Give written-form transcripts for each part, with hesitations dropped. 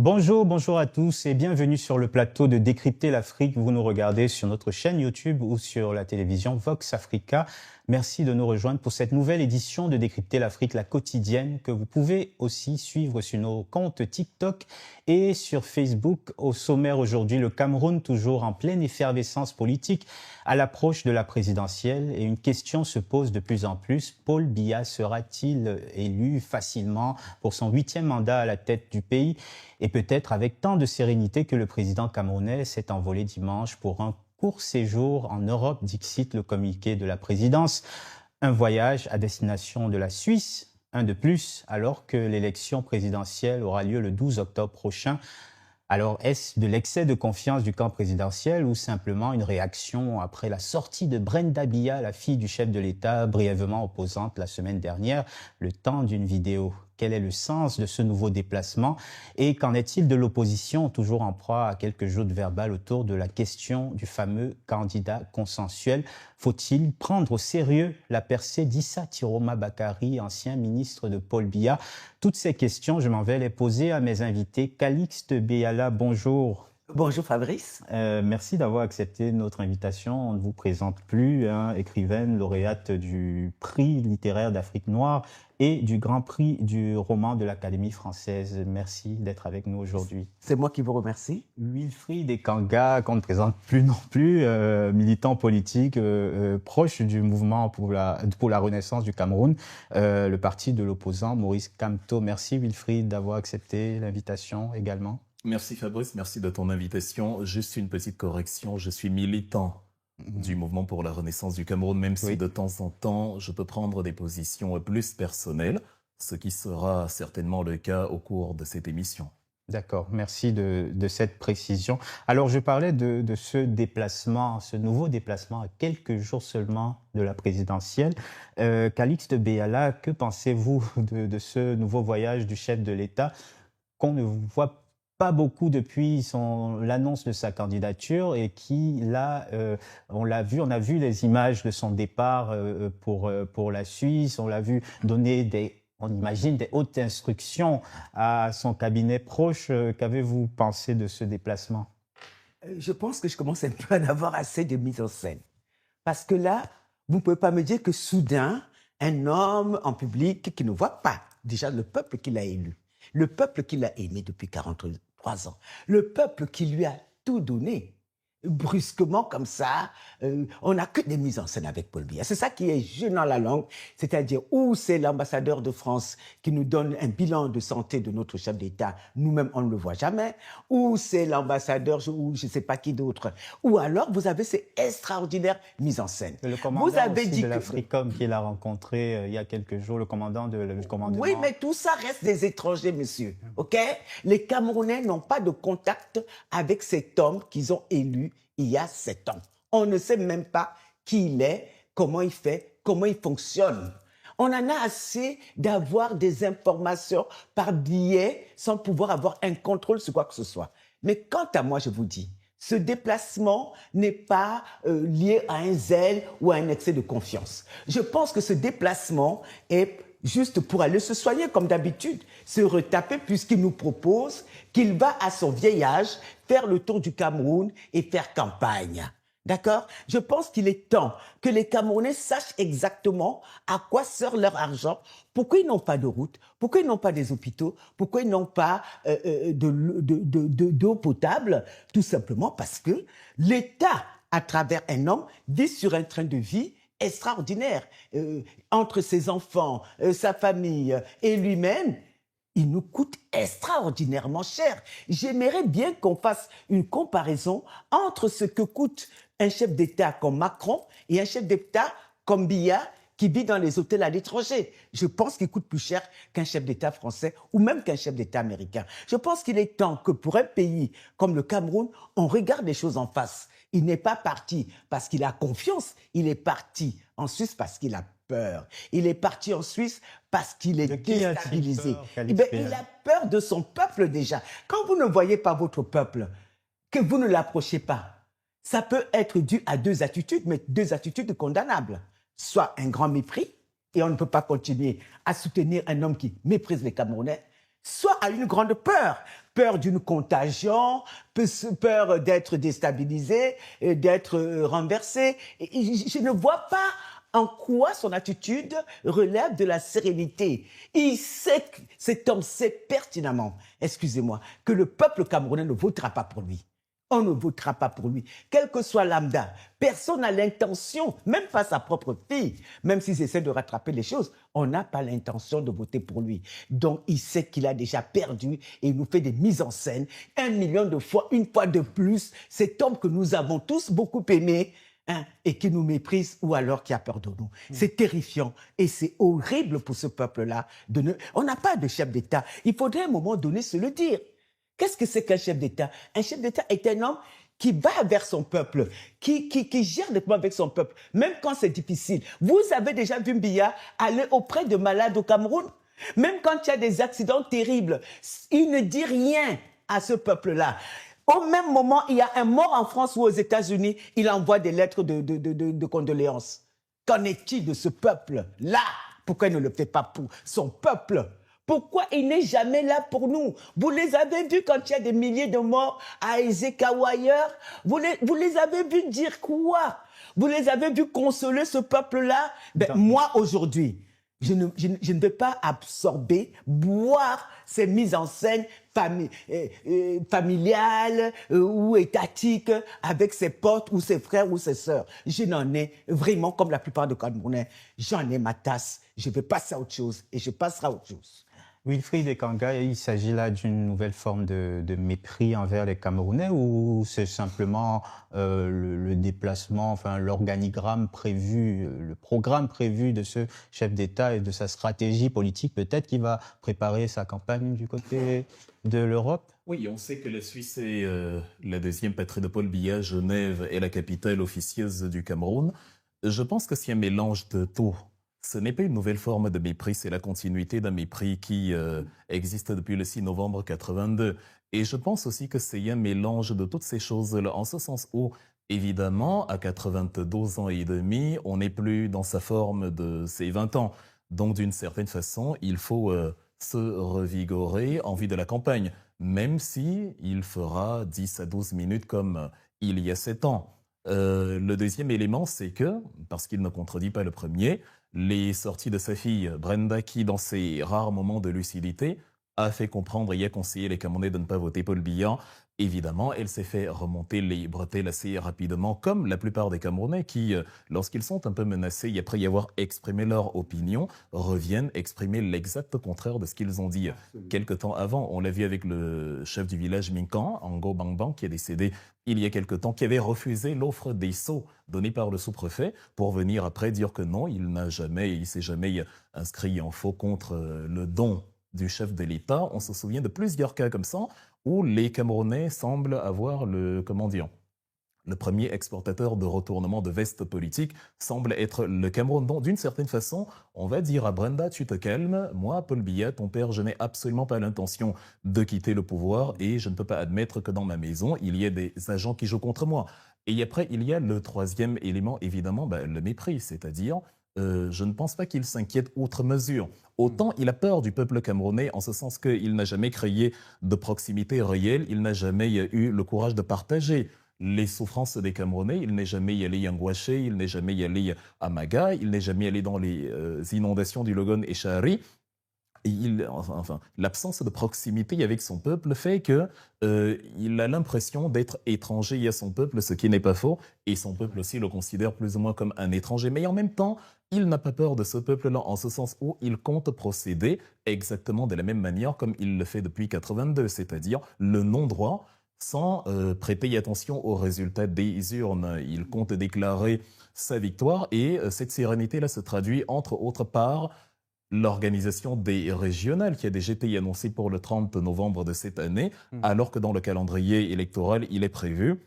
Bonjour, bonjour à tous et bienvenue sur le plateau de Décrypter l'Afrique. Vous nous regardez sur notre chaîne YouTube ou sur la télévision Vox Africa. Merci de nous rejoindre pour cette nouvelle édition de Décrypter l'Afrique, la quotidienne, que vous pouvez aussi suivre sur nos comptes TikTok et sur Facebook. Au sommaire aujourd'hui, le Cameroun toujours en pleine effervescence politique à l'approche de la présidentielle. Et une question se pose de plus en plus. Paul Biya sera-t-il élu facilement pour son 8e mandat à la tête du pays? Et peut-être avec tant de sérénité que le président camerounais s'est envolé dimanche pour un court séjour en Europe, dixit le communiqué de la présidence. Un voyage à destination de la Suisse, un de plus, alors que l'élection présidentielle aura lieu le 12 octobre prochain. Alors, est-ce de l'excès de confiance du camp présidentiel ou simplement une réaction après la sortie de Brenda Biya, la fille du chef de l'État, brièvement opposante la semaine dernière, le temps d'une vidéo? Quel est le sens de ce nouveau déplacement? Et qu'en est-il de l'opposition, toujours en proie à quelques joutes verbales autour de la question du fameux candidat consensuel? Faut-il prendre au sérieux la percée d'Issa Tiroma Bakary, ancien ministre de Paul Biya? Toutes ces questions, je m'en vais les poser à mes invités. Calixte Beyala, bonjour. Bonjour Fabrice. Merci d'avoir accepté notre invitation. On ne vous présente plus, écrivaine, lauréate du prix littéraire d'Afrique noire et du Grand Prix du roman de l'Académie française. Merci d'être avec nous aujourd'hui. C'est moi qui vous remercie. Wilfried Ekanga, qu'on ne présente plus non plus, militant politique proche du mouvement pour la renaissance du Cameroun, le parti de l'opposant Maurice Kamto. Merci Wilfried d'avoir accepté l'invitation également. Merci Fabrice, merci de ton invitation. Juste une petite correction, je suis militant du mouvement pour la renaissance du Cameroun, même si de temps en temps, je peux prendre des positions plus personnelles, ce qui sera certainement le cas au cours de cette émission. D'accord, merci de cette précision. Alors, je parlais de ce déplacement, ce nouveau déplacement à quelques jours seulement de la présidentielle. Calixte Beyala, que pensez-vous de ce nouveau voyage du chef de l'État qu'on ne voit pas beaucoup depuis l'annonce de sa candidature et qui, là, on a vu les images de son départ pour la Suisse, on l'a vu donner on imagine des hautes instructions à son cabinet proche. Qu'avez-vous pensé de ce déplacement? Je pense que je commence un peu à en avoir assez de mise en scène. Parce que là, vous ne pouvez pas me dire que soudain, un homme en public qui ne voit pas déjà le peuple qu'il a élu, le peuple qu'il a aimé depuis 43 ans, le peuple qui lui a tout donné, brusquement comme ça, on n'a que des mises en scène avec Paul Biya. C'est ça qui est gênant la langue, c'est-à-dire où c'est l'ambassadeur de France qui nous donne un bilan de santé de notre chef d'État, nous-mêmes on ne le voit jamais, ou c'est l'ambassadeur, ou je ne sais pas qui d'autre, ou alors vous avez ces extraordinaires mises en scène. Le commandant vous avez dit de l'Africom qui l'a rencontré il y a quelques jours, le commandement. Oui, mais tout ça reste des étrangers, monsieur, ok? Les Camerounais n'ont pas de contact avec cet homme qu'ils ont élu il y a 7 ans. On ne sait même pas qui il est, comment il fait, comment il fonctionne. On en a assez d'avoir des informations par biais sans pouvoir avoir un contrôle sur quoi que ce soit. Mais quant à moi, je vous dis, ce déplacement n'est pas lié à un zèle ou à un excès de confiance. Je pense que ce déplacement est juste pour aller se soigner comme d'habitude, se retaper puisqu'il nous propose qu'il va à son vieil âge faire le tour du Cameroun et faire campagne. D'accord? Je pense qu'il est temps que les Camerounais sachent exactement à quoi sert leur argent, pourquoi ils n'ont pas de route, pourquoi ils n'ont pas des hôpitaux, pourquoi ils n'ont pas d'eau potable, tout simplement parce que l'État, à travers un homme, vit sur un train de vie extraordinaire. Entre ses enfants, sa famille et lui-même, il nous coûte extraordinairement cher. J'aimerais bien qu'on fasse une comparaison entre ce que coûte un chef d'État comme Macron et un chef d'État comme Biya qui vit dans les hôtels à l'étranger. Je pense qu'il coûte plus cher qu'un chef d'État français ou même qu'un chef d'État américain. Je pense qu'il est temps que pour un pays comme le Cameroun, on regarde les choses en face. Il n'est pas parti parce qu'il a confiance, il est parti en Suisse parce qu'il a peur. Il est parti en Suisse parce qu'il est déstabilisé. Il a peur de son peuple déjà. Quand vous ne voyez pas votre peuple, que vous ne l'approchez pas, ça peut être dû à deux attitudes, mais deux attitudes condamnables. Soit un grand mépris, et on ne peut pas continuer à soutenir un homme qui méprise les Camerounais, soit à une grande peur. Peur d'une contagion, peur d'être déstabilisé, d'être renversé. Et je ne vois pas en quoi son attitude relève de la sérénité. Il sait, cet homme sait pertinemment, excusez-moi, que le peuple camerounais ne votera pas pour lui. On ne votera pas pour lui. Quel que soit lambda, personne n'a l'intention, même pas sa propre fille, même s'ils essaient de rattraper les choses, on n'a pas l'intention de voter pour lui. Donc, il sait qu'il a déjà perdu et il nous fait des mises en scène 1 million de fois, une fois de plus, cet homme que nous avons tous beaucoup aimé, hein, et qui nous méprise ou alors qui a peur de nous. C'est terrifiant et c'est horrible pour ce peuple-là. On n'a pas de chef d'État. Il faudrait à un moment donné se le dire. Qu'est-ce que c'est qu'un chef d'État? Un chef d'État est un homme qui va vers son peuple, qui gère les problèmes avec son peuple, même quand c'est difficile. Vous avez déjà vu Biya aller auprès de malades au Cameroun? Même quand il y a des accidents terribles, il ne dit rien à ce peuple-là. Au même moment, il y a un mort en France ou aux États-Unis, il envoie des lettres de condoléances. Qu'en est-il de ce peuple-là? Pourquoi il ne le fait pas pour son peuple? Pourquoi il n'est jamais là pour nous? Vous les avez vus quand il y a des milliers de morts à Ezeka ou ailleurs? Vous les avez vus dire quoi? Vous les avez vus consoler ce peuple-là? Moi, aujourd'hui, je ne vais pas absorber, boire ces mises en scène familiales ou étatiques avec ses potes ou ses frères ou ses sœurs. Je n'en ai vraiment, comme la plupart des Camerounais, j'en ai ma tasse. Je vais passer à autre chose et je passerai à autre chose. Wilfried Ekanga, il s'agit là d'une nouvelle forme de mépris envers les Camerounais ou c'est simplement le déplacement, enfin l'organigramme prévu, le programme prévu de ce chef d'État et de sa stratégie politique peut-être qui va préparer sa campagne du côté de l'Europe? Oui, on sait que la Suisse est la deuxième patrie de Paul Biya, Genève est la capitale officieuse du Cameroun. Je pense que c'est un mélange de tout. Ce n'est pas une nouvelle forme de mépris, c'est la continuité d'un mépris qui existe depuis le 6 novembre 82. Et je pense aussi que c'est un mélange de toutes ces choses-là, en ce sens où, évidemment, à 92 ans et demi, on n'est plus dans sa forme de ses 20 ans. Donc, d'une certaine façon, il faut se revigorer en vue de la campagne, même si il fera 10 à 12 minutes comme il y a 7 ans. Le deuxième élément, c'est que, parce qu'il ne contredit pas le premier, les sorties de sa fille Brenda, qui dans ses rares moments de lucidité a fait comprendre et a conseillé les Camerounais de ne pas voter Paul Biya. Évidemment, elle s'est fait remonter les bretelles assez rapidement, comme la plupart des Camerounais qui, lorsqu'ils sont un peu menacés et après y avoir exprimé leur opinion, reviennent exprimer l'exact contraire de ce qu'ils ont dit. Quelque temps avant, on l'a vu avec le chef du village Minkan, Ango Bangbang, qui est décédé il y a quelque temps, qui avait refusé l'offre des sceaux donnée par le sous-préfet pour venir après dire que non, il s'est jamais inscrit en faux contre le don du chef de l'État. On se souvient de plusieurs cas comme ça où les Camerounais semblent avoir le premier exportateur de retournement de veste politique semble être le Cameroun. Donc, d'une certaine façon, on va dire à Brenda, tu te calmes. Moi, Paul Biya, ton père, je n'ai absolument pas l'intention de quitter le pouvoir et je ne peux pas admettre que dans ma maison, il y ait des agents qui jouent contre moi. Et après, il y a le troisième élément, évidemment, le mépris, c'est-à-dire je ne pense pas qu'il s'inquiète outre mesure. Autant il a peur du peuple camerounais en ce sens qu'il n'a jamais créé de proximité réelle, il n'a jamais eu le courage de partager les souffrances des Camerounais, il n'est jamais allé à Ngouaché, il n'est jamais allé à Maga, il n'est jamais allé dans les inondations du Logon et Chari. L'absence de proximité avec son peuple fait que il a l'impression d'être étranger à son peuple, ce qui n'est pas faux, et son peuple aussi le considère plus ou moins comme un étranger. Mais en même temps, il n'a pas peur de ce peuple-là, en ce sens où il compte procéder exactement de la même manière comme il le fait depuis 82, c'est-à-dire le non-droit, sans prêter attention aux résultats des urnes. Il compte déclarer sa victoire, et cette sérénité-là se traduit entre autres par l'organisation des régionales qui a déjà été annoncée pour le 30 novembre de cette année, alors que dans le calendrier électoral, il est prévu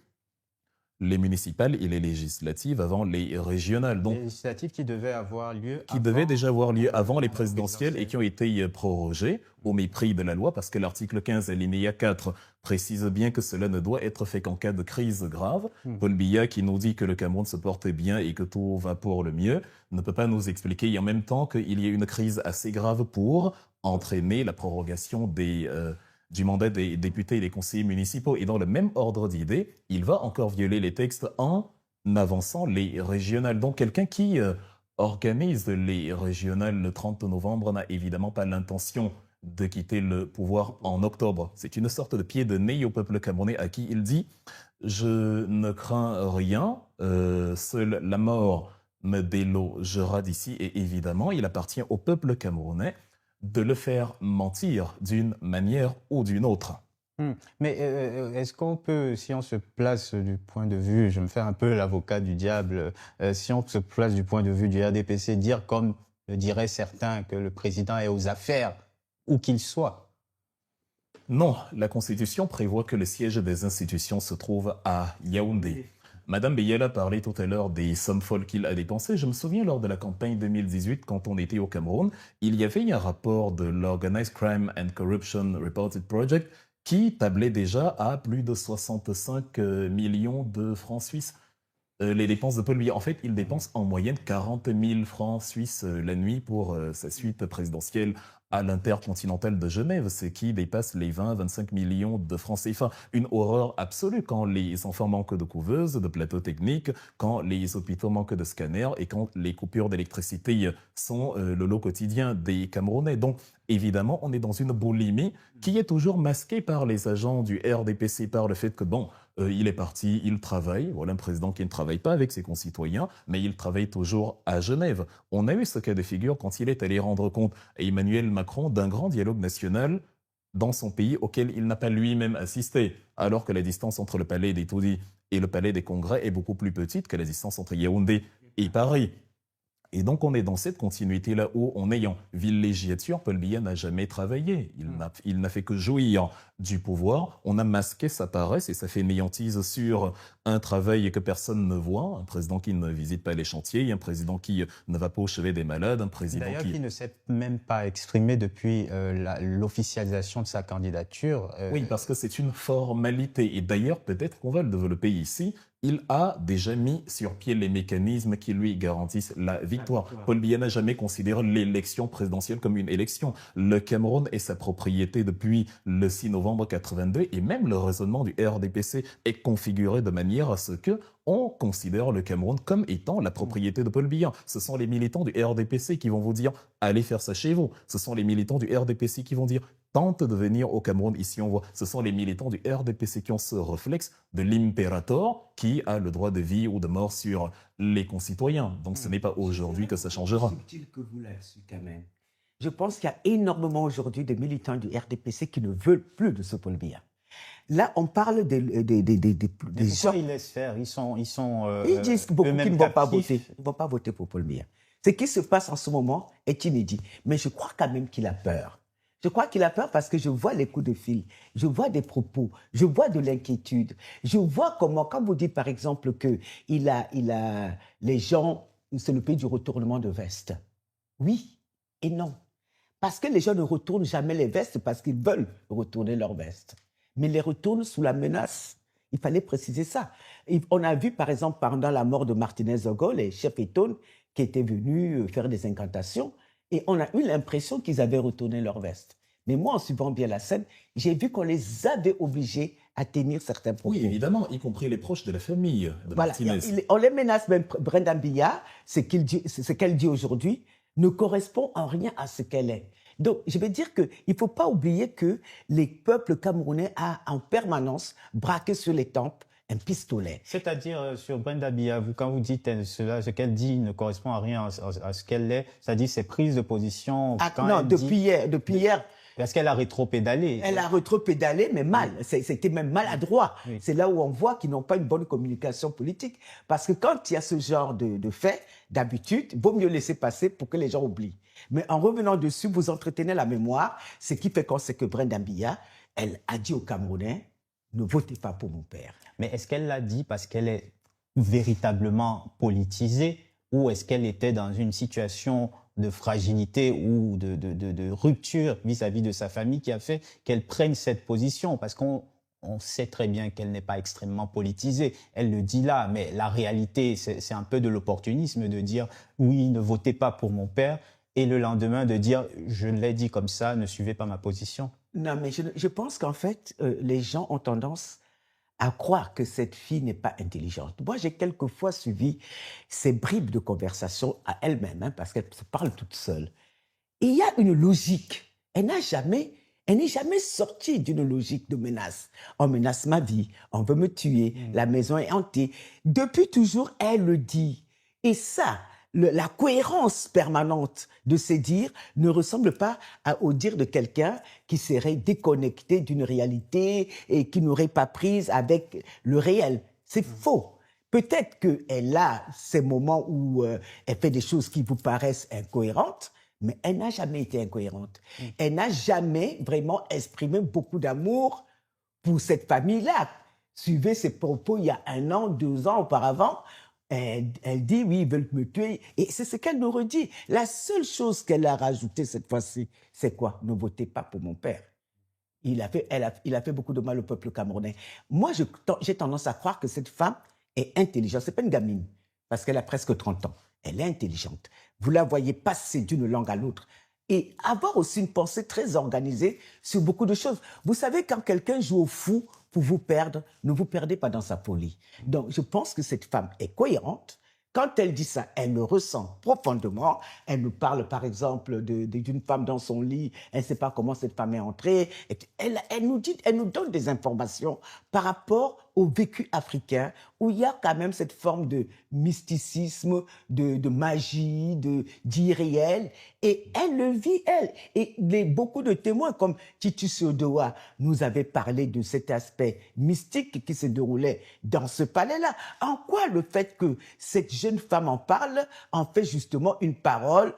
les municipales et les législatives avant les régionales. Donc, les législatives qui devaient avoir lieu devaient déjà avoir lieu avant les présidentielles et qui ont été prorogées au mépris de la loi parce que l'article 15 alinéa 4 précise bien que cela ne doit être fait qu'en cas de crise grave. Paul Biya, qui nous dit que le Cameroun se porte bien et que tout va pour le mieux, ne peut pas nous expliquer en même temps qu'il y a une crise assez grave pour entraîner la prorogation du mandat des députés et des conseillers municipaux. Et dans le même ordre d'idées, il va encore violer les textes en avançant les régionales. Donc quelqu'un qui organise les régionales le 30 novembre n'a évidemment pas l'intention de quitter le pouvoir en octobre. C'est une sorte de pied de nez au peuple camerounais à qui il dit « Je ne crains rien, seule la mort me délogera d'ici » et évidemment, il appartient au peuple camerounais de le faire mentir d'une manière ou d'une autre. Mais est-ce qu'on peut, si on se place du point de vue, je me fais un peu l'avocat du diable, si on se place du point de vue du RDPC, dire comme le diraient certains que le président est aux affaires, où qu'il soit? Non, la Constitution prévoit que le siège des institutions se trouve à Yaoundé. Madame Biya a parlé tout à l'heure des sommes folles qu'il a dépensées. Je me souviens lors de la campagne 2018, quand on était au Cameroun, il y avait un rapport de l'Organized Crime and Corruption Reported Project qui tablait déjà à plus de 65 millions de francs suisses. Les dépenses de Paul Biya, en fait, il dépense en moyenne 40 000 francs suisses la nuit pour sa suite présidentielle à l'Intercontinental de Genève, ce qui dépasse les 20-25 millions de francs CFA. Une horreur absolue quand les enfants manquent de couveuses, de plateaux techniques, quand les hôpitaux manquent de scanners et quand les coupures d'électricité sont le lot quotidien des Camerounais. Donc, évidemment, on est dans une boulimie qui est toujours masquée par les agents du RDPC, par le fait que, bon, il est parti, il travaille. Voilà un président qui ne travaille pas avec ses concitoyens, mais il travaille toujours à Genève. On a eu ce cas de figure quand il est allé rendre compte à Emmanuel Macron d'un grand dialogue national dans son pays auquel il n'a pas lui-même assisté, alors que la distance entre le palais des Taudis et le palais des Congrès est beaucoup plus petite que la distance entre Yaoundé et Paris. Et donc, on est dans cette continuité-là où, en ayant villégiature, Paul Biya n'a jamais travaillé. Il n'a fait que jouir du pouvoir. On a masqué sa paresse et ça fait néantise sur un travail que personne ne voit. Un président qui ne visite pas les chantiers, un président qui ne va pas au chevet des malades, un président d'ailleurs qui ne s'est même pas exprimé depuis l'officialisation de sa candidature. Oui, parce que c'est une formalité. Et d'ailleurs, peut-être qu'on va le développer ici. Il a déjà mis sur pied les mécanismes qui lui garantissent la victoire. Paul Biya n'a jamais considéré l'élection présidentielle comme une élection. Le Cameroun est sa propriété depuis le 6 novembre 82 et même le raisonnement du RDPC est configuré de manière à ce que on considère le Cameroun comme étant la propriété de Paul Biya. Ce sont les militants du RDPC qui vont vous dire « allez faire ça chez vous ». Ce sont les militants du RDPC qui vont dire « tente de venir au Cameroun, ici on voit ». Ce sont les militants du RDPC qui ont ce réflexe de l'impérator qui a le droit de vie ou de mort sur les concitoyens. Donc ce n'est pas aujourd'hui que ça changera. C'est subtil que vous là-dessus quand même. Je pense qu'il y a énormément aujourd'hui de militants du RDPC qui ne veulent plus de ce Paul Biya. Là, on parle des gens. Ils laissent faire. Ils disent beaucoup qu'ils ne vont pas voter. Ils ne vont pas voter pour Paul Biya. Ce qui se passe en ce moment est inédit. Mais je crois quand même qu'il a peur. Je crois qu'il a peur parce que je vois les coups de fil, je vois des propos, je vois de l'inquiétude. Je vois comment, quand vous dites par exemple que les gens, c'est le pays du retournement de veste. Oui et non. Parce que les gens ne retournent jamais les vestes parce qu'ils veulent retourner leurs vestes. Mais les retournent sous la menace. Il fallait préciser ça. Et on a vu, par exemple, pendant la mort de Martinez Zogo, les chefs Eton qui étaient venus faire des incantations, et on a eu l'impression qu'ils avaient retourné leur veste. Mais moi, en suivant bien la scène, j'ai vu qu'on les avait obligés à tenir certains propos. Oui, évidemment, y compris les proches de la famille de Martinez. On les menace, même Brenda Biya, ce qu'elle dit aujourd'hui, ne correspond en rien à ce qu'elle est. Donc, je veux dire qu'il ne faut pas oublier que les peuples camerounais ont en permanence braqué sur les tempes un pistolet. C'est-à-dire, sur Brenda Biya, quand vous dites cela, ce qu'elle dit ne correspond à rien à ce qu'elle est, c'est-à-dire ses prises de position. Non, depuis hier. Parce qu'elle a rétro-pédalé. Elle a rétro-pédalé, mais mal. C'était même maladroit. Oui. C'est là où on voit qu'ils n'ont pas une bonne communication politique. Parce que quand il y a ce genre de fait, d'habitude, il vaut mieux laisser passer pour que les gens oublient. Mais en revenant dessus, vous entretenez la mémoire, ce qui fait qu'on sait que Brenda Biya, elle a dit aux Camerounais, ne votez pas pour mon père. Mais est-ce qu'elle l'a dit parce qu'elle est véritablement politisée ou est-ce qu'elle était dans une situation de fragilité ou de rupture vis-à-vis de sa famille qui a fait qu'elle prenne cette position? Parce qu'on sait très bien qu'elle n'est pas extrêmement politisée. Elle le dit là, mais la réalité, c'est un peu de l'opportunisme de dire « oui, ne votez pas pour mon père » et le lendemain de dire « je l'ai dit comme ça, ne suivez pas ma position ». Non, mais je pense qu'en fait, les gens ont tendance à croire que cette fille n'est pas intelligente. Moi, j'ai quelquefois suivi ces bribes de conversation à elle-même, hein, parce qu'elle se parle toute seule. Et il y a une logique. Elle n'est jamais sortie d'une logique de menace. On menace ma vie, on veut me tuer, la maison est hantée. Depuis toujours, elle le dit. Et ça, la cohérence permanente de ces dires ne ressemble pas au dire de quelqu'un qui serait déconnecté d'une réalité et qui n'aurait pas prise avec le réel. C'est faux. Peut-être qu'elle a ces moments où elle fait des choses qui vous paraissent incohérentes, mais elle n'a jamais été incohérente. Elle n'a jamais vraiment exprimé beaucoup d'amour pour cette famille-là. Suivez ses propos il y a 1 an, 2 ans auparavant. Elle dit, oui, ils veulent me tuer. Et c'est ce qu'elle nous redit. La seule chose qu'elle a rajoutée cette fois-ci, c'est quoi? Ne votez pas pour mon père. Il a fait beaucoup de mal au peuple camerounais. Moi, j'ai tendance à croire que cette femme est intelligente. C'est pas une gamine, parce qu'elle a presque 30 ans. Elle est intelligente. Vous la voyez passer d'une langue à l'autre. Et avoir aussi une pensée très organisée sur beaucoup de choses. Vous savez, quand quelqu'un joue au fou pour vous perdre, ne vous perdez pas dans sa folie. Donc, je pense que cette femme est cohérente. Quand elle dit ça, elle le ressent profondément. Elle nous parle, par exemple, d'une femme dans son lit. Elle ne sait pas comment cette femme est entrée. Elle nous donne des informations par rapport au vécu africain, où il y a quand même cette forme de mysticisme, de magie, d'irréel. Et elle le vit, elle. Et beaucoup de témoins, comme Titus Odoa, nous avaient parlé de cet aspect mystique qui se déroulait dans ce palais-là. En quoi le fait que cette jeune femme en parle en fait justement une parole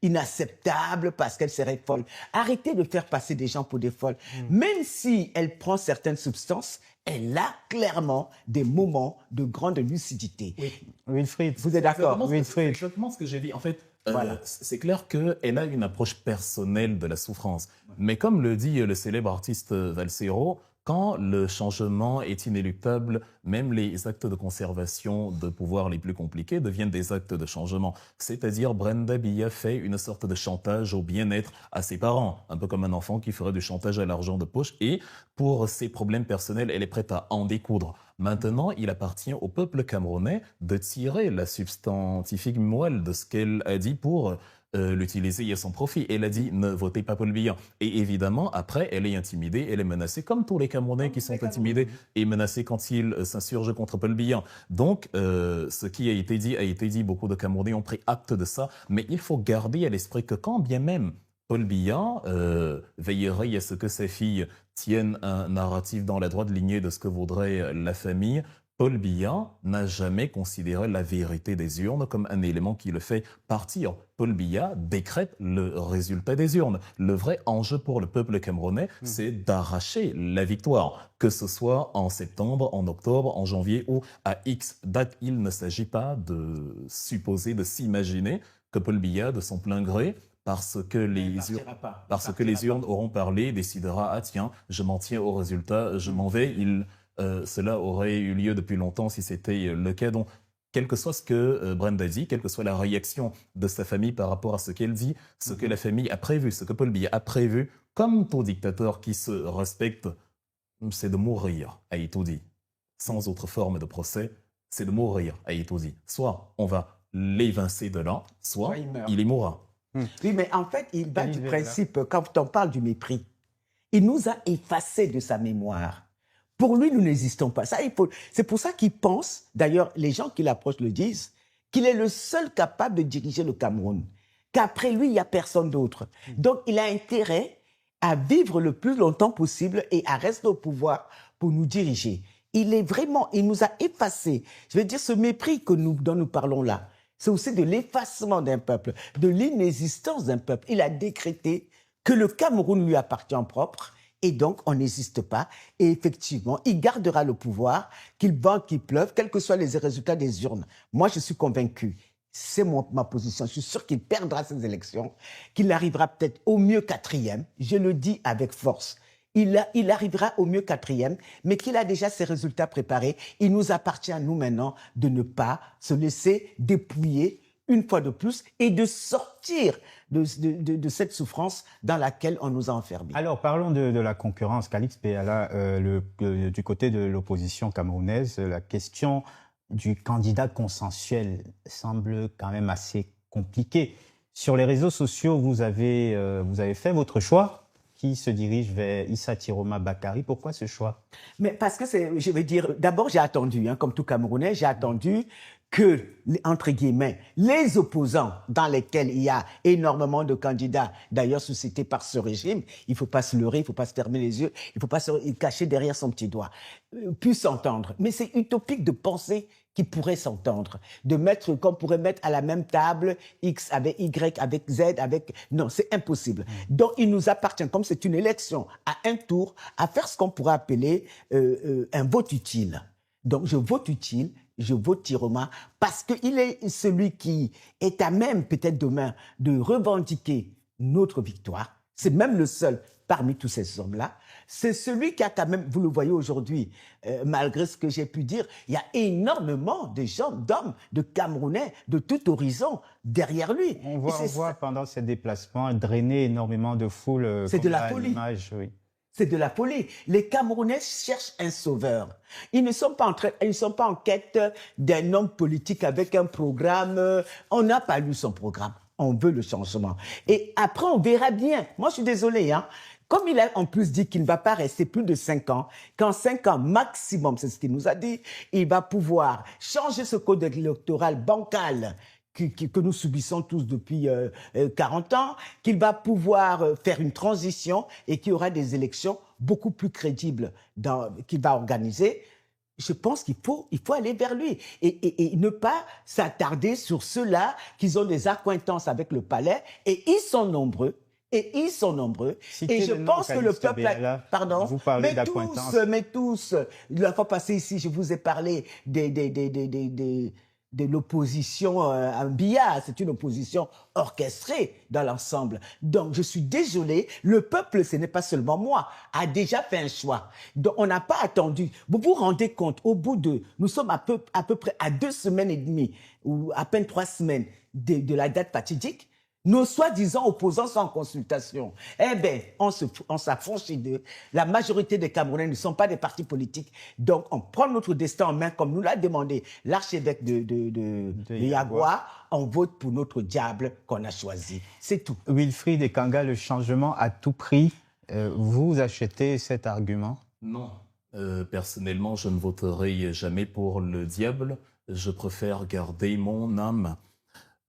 inacceptable parce qu'elle serait folle? Arrêtez de faire passer des gens pour des folles. Même si elle prend certaines substances, elle a clairement des moments de grande lucidité. Oui. Wilfried, vous êtes d'accord? C'est exactement ce que j'ai dit. En fait, voilà. C'est clair qu'elle a une approche personnelle de la souffrance. Mais comme le dit le célèbre artiste Valsero, quand le changement est inéluctable, même les actes de conservation de pouvoir les plus compliqués deviennent des actes de changement. C'est-à-dire, Brenda Biya fait une sorte de chantage au bien-être à ses parents, un peu comme un enfant qui ferait du chantage à l'argent de poche. Et pour ses problèmes personnels, elle est prête à en découdre. Maintenant, il appartient au peuple camerounais de tirer la substantifique moelle de ce qu'elle a dit pour l'utiliser à son profit. Elle a dit ne votez pas Paul Biya. Et évidemment, après, elle est intimidée, elle est menacée, comme tous les Camerounais qui sont intimidés et menacés quand ils s'insurgent contre Paul Biya. Donc, ce qui a été dit, beaucoup de Camerounais ont pris acte de ça, mais il faut garder à l'esprit que quand bien même Paul Biya veillerait à ce que sa fille tienne un narratif dans la droite lignée de ce que voudrait la famille, Paul Biya n'a jamais considéré la vérité des urnes comme un élément qui le fait partir. Paul Biya décrète le résultat des urnes. Le vrai enjeu pour le peuple camerounais, c'est d'arracher la victoire. Que ce soit en septembre, en octobre, en janvier ou à X date, il ne s'agit pas de supposer, de s'imaginer que Paul Biya, de son plein gré, parce que les urnes auront parlé, décidera, ah tiens, je m'en tiens au résultat, je m'en vais, cela aurait eu lieu depuis longtemps si c'était le cas. Donc, quel que soit ce que Brenda dit, quelle que soit la réaction de sa famille par rapport à ce qu'elle dit, ce que la famille a prévu, ce que Paul Biya a prévu, comme tout dictateur qui se respecte, c'est de mourir, a été dit. Sans autre forme de procès, c'est de mourir, a été dit. Soit on va l'évincer de là, soit il y mourra. Oui, mais en fait, il bat du principe, quand on parle du mépris, il nous a effacés de sa mémoire. Pour lui, nous n'existons pas. C'est pour ça qu'il pense, d'ailleurs, les gens qui l'approchent le disent, qu'il est le seul capable de diriger le Cameroun, qu'après lui, il n'y a personne d'autre. Donc, il a intérêt à vivre le plus longtemps possible et à rester au pouvoir pour nous diriger. Il nous a effacés. Je veux dire, ce mépris dont nous parlons là, c'est aussi de l'effacement d'un peuple, de l'inexistence d'un peuple. Il a décrété que le Cameroun lui appartient en propre Et donc, on n'existe pas. Et effectivement, il gardera le pouvoir, qu'il vente, qu'il pleuve, quels que soient les résultats des urnes. Moi, je suis convaincu. C'est ma position. Je suis sûr qu'il perdra ces élections, qu'il arrivera peut-être au mieux 4e. Je le dis avec force. Il arrivera au mieux 4e, mais qu'il a déjà ses résultats préparés. Il nous appartient à nous maintenant de ne pas se laisser dépouiller une fois de plus et de sortir de cette souffrance dans laquelle on nous a enfermés. Alors, parlons de la concurrence. Calix Péala, du côté de l'opposition camerounaise, la question du candidat consensuel semble quand même assez compliquée. Sur les réseaux sociaux, vous avez fait votre choix qui se dirige vers Issa Tiroma Bakary. Pourquoi ce choix? Mais parce que je veux dire, d'abord j'ai attendu, comme tout Camerounais, j'ai attendu que, entre guillemets, les opposants dans lesquels il y a énormément de candidats, d'ailleurs suscités par ce régime, il ne faut pas se leurrer, il ne faut pas se fermer les yeux, il ne faut pas se cacher derrière son petit doigt, puissent s'entendre. Mais c'est utopique de penser qu'ils pourraient s'entendre, qu'on pourrait mettre à la même table X avec Y, avec Z, avec... Non, c'est impossible. Donc, il nous appartient, comme c'est une élection à un tour, à faire ce qu'on pourrait appeler un vote utile. Donc, je vote utile, je vote Tiroma, parce qu'il est celui qui est à même, peut-être demain, de revendiquer notre victoire. C'est même le seul parmi tous ces hommes-là. C'est celui qui a quand même, vous le voyez aujourd'hui, malgré ce que j'ai pu dire, il y a énormément de gens, d'hommes, de Camerounais, de tout horizon derrière lui. On voit pendant ces déplacements drainer énormément de foule. C'est de la folie. Oui. C'est de la folie. Les Camerounais cherchent un sauveur. Ils ne sont pas en quête d'un homme politique avec un programme. On n'a pas lu son programme. On veut le changement. Et après, on verra bien. Moi, je suis désolé, Comme il a en plus dit qu'il ne va pas rester plus de 5 ans, qu'en 5 ans maximum, c'est ce qu'il nous a dit, il va pouvoir changer ce code électoral bancal que nous subissons tous depuis 40 ans, qu'il va pouvoir faire une transition et qu'il y aura des élections beaucoup plus crédibles qu'il va organiser. Je pense qu'il faut aller vers lui et ne pas s'attarder sur ceux-là qui ont des accointances avec le palais, et ils sont nombreux. Et je pense que le peuple... Pardon. Vous parlez d'accointances. Mais tous. La fois passée ici, je vous ai parlé de l'opposition à Biya. C'est une opposition orchestrée dans l'ensemble. Donc, je suis désolé, le peuple, ce n'est pas seulement moi, a déjà fait un choix. Donc, on n'a pas attendu. Vous vous rendez compte, nous sommes à peu près à 2 semaines et demie, ou à peine 3 semaines de la date fatidique. Nos soi-disant opposants sont en consultation. Eh bien, on s'affranchit d'eux. La majorité des Camerounais ne sont pas des partis politiques. Donc, on prend notre destin en main, comme nous l'a demandé l'archevêque de Yagua. On vote pour notre diable qu'on a choisi. C'est tout. Wilfried Ekanga, le changement à tout prix. Vous achetez cet argument? Non. Personnellement, je ne voterai jamais pour le diable. Je préfère garder mon âme.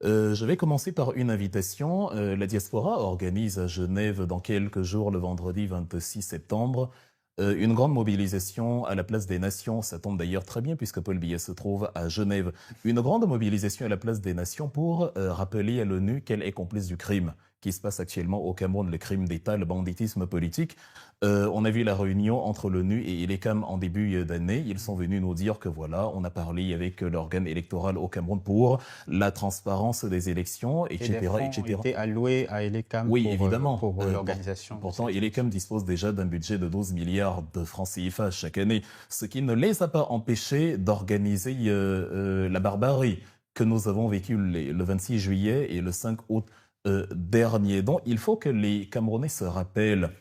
Je vais commencer par une invitation. La Diaspora organise à Genève dans quelques jours, le vendredi 26 septembre, une grande mobilisation à la place des Nations. Ça tombe d'ailleurs très bien puisque Paul Biya se trouve à Genève. Une grande mobilisation à la place des Nations pour rappeler à l'ONU qu'elle est complice du crime qui se passe actuellement au Cameroun, le crime d'État, le banditisme politique. On a vu la réunion entre l'ONU et l'ECAM en début d'année. Ils sont venus nous dire que voilà, on a parlé avec l'organe électoral au Cameroun pour la transparence des élections, etc. Et des fonds ont été alloués à l'ECAM pour l'organisation. Pourtant, l'ECAM dispose déjà d'un budget de 12 milliards de francs CFA chaque année, ce qui ne les a pas empêchés d'organiser la barbarie que nous avons vécue le 26 juillet et le 5 août dernier. Donc, il faut que les Camerounais se rappellent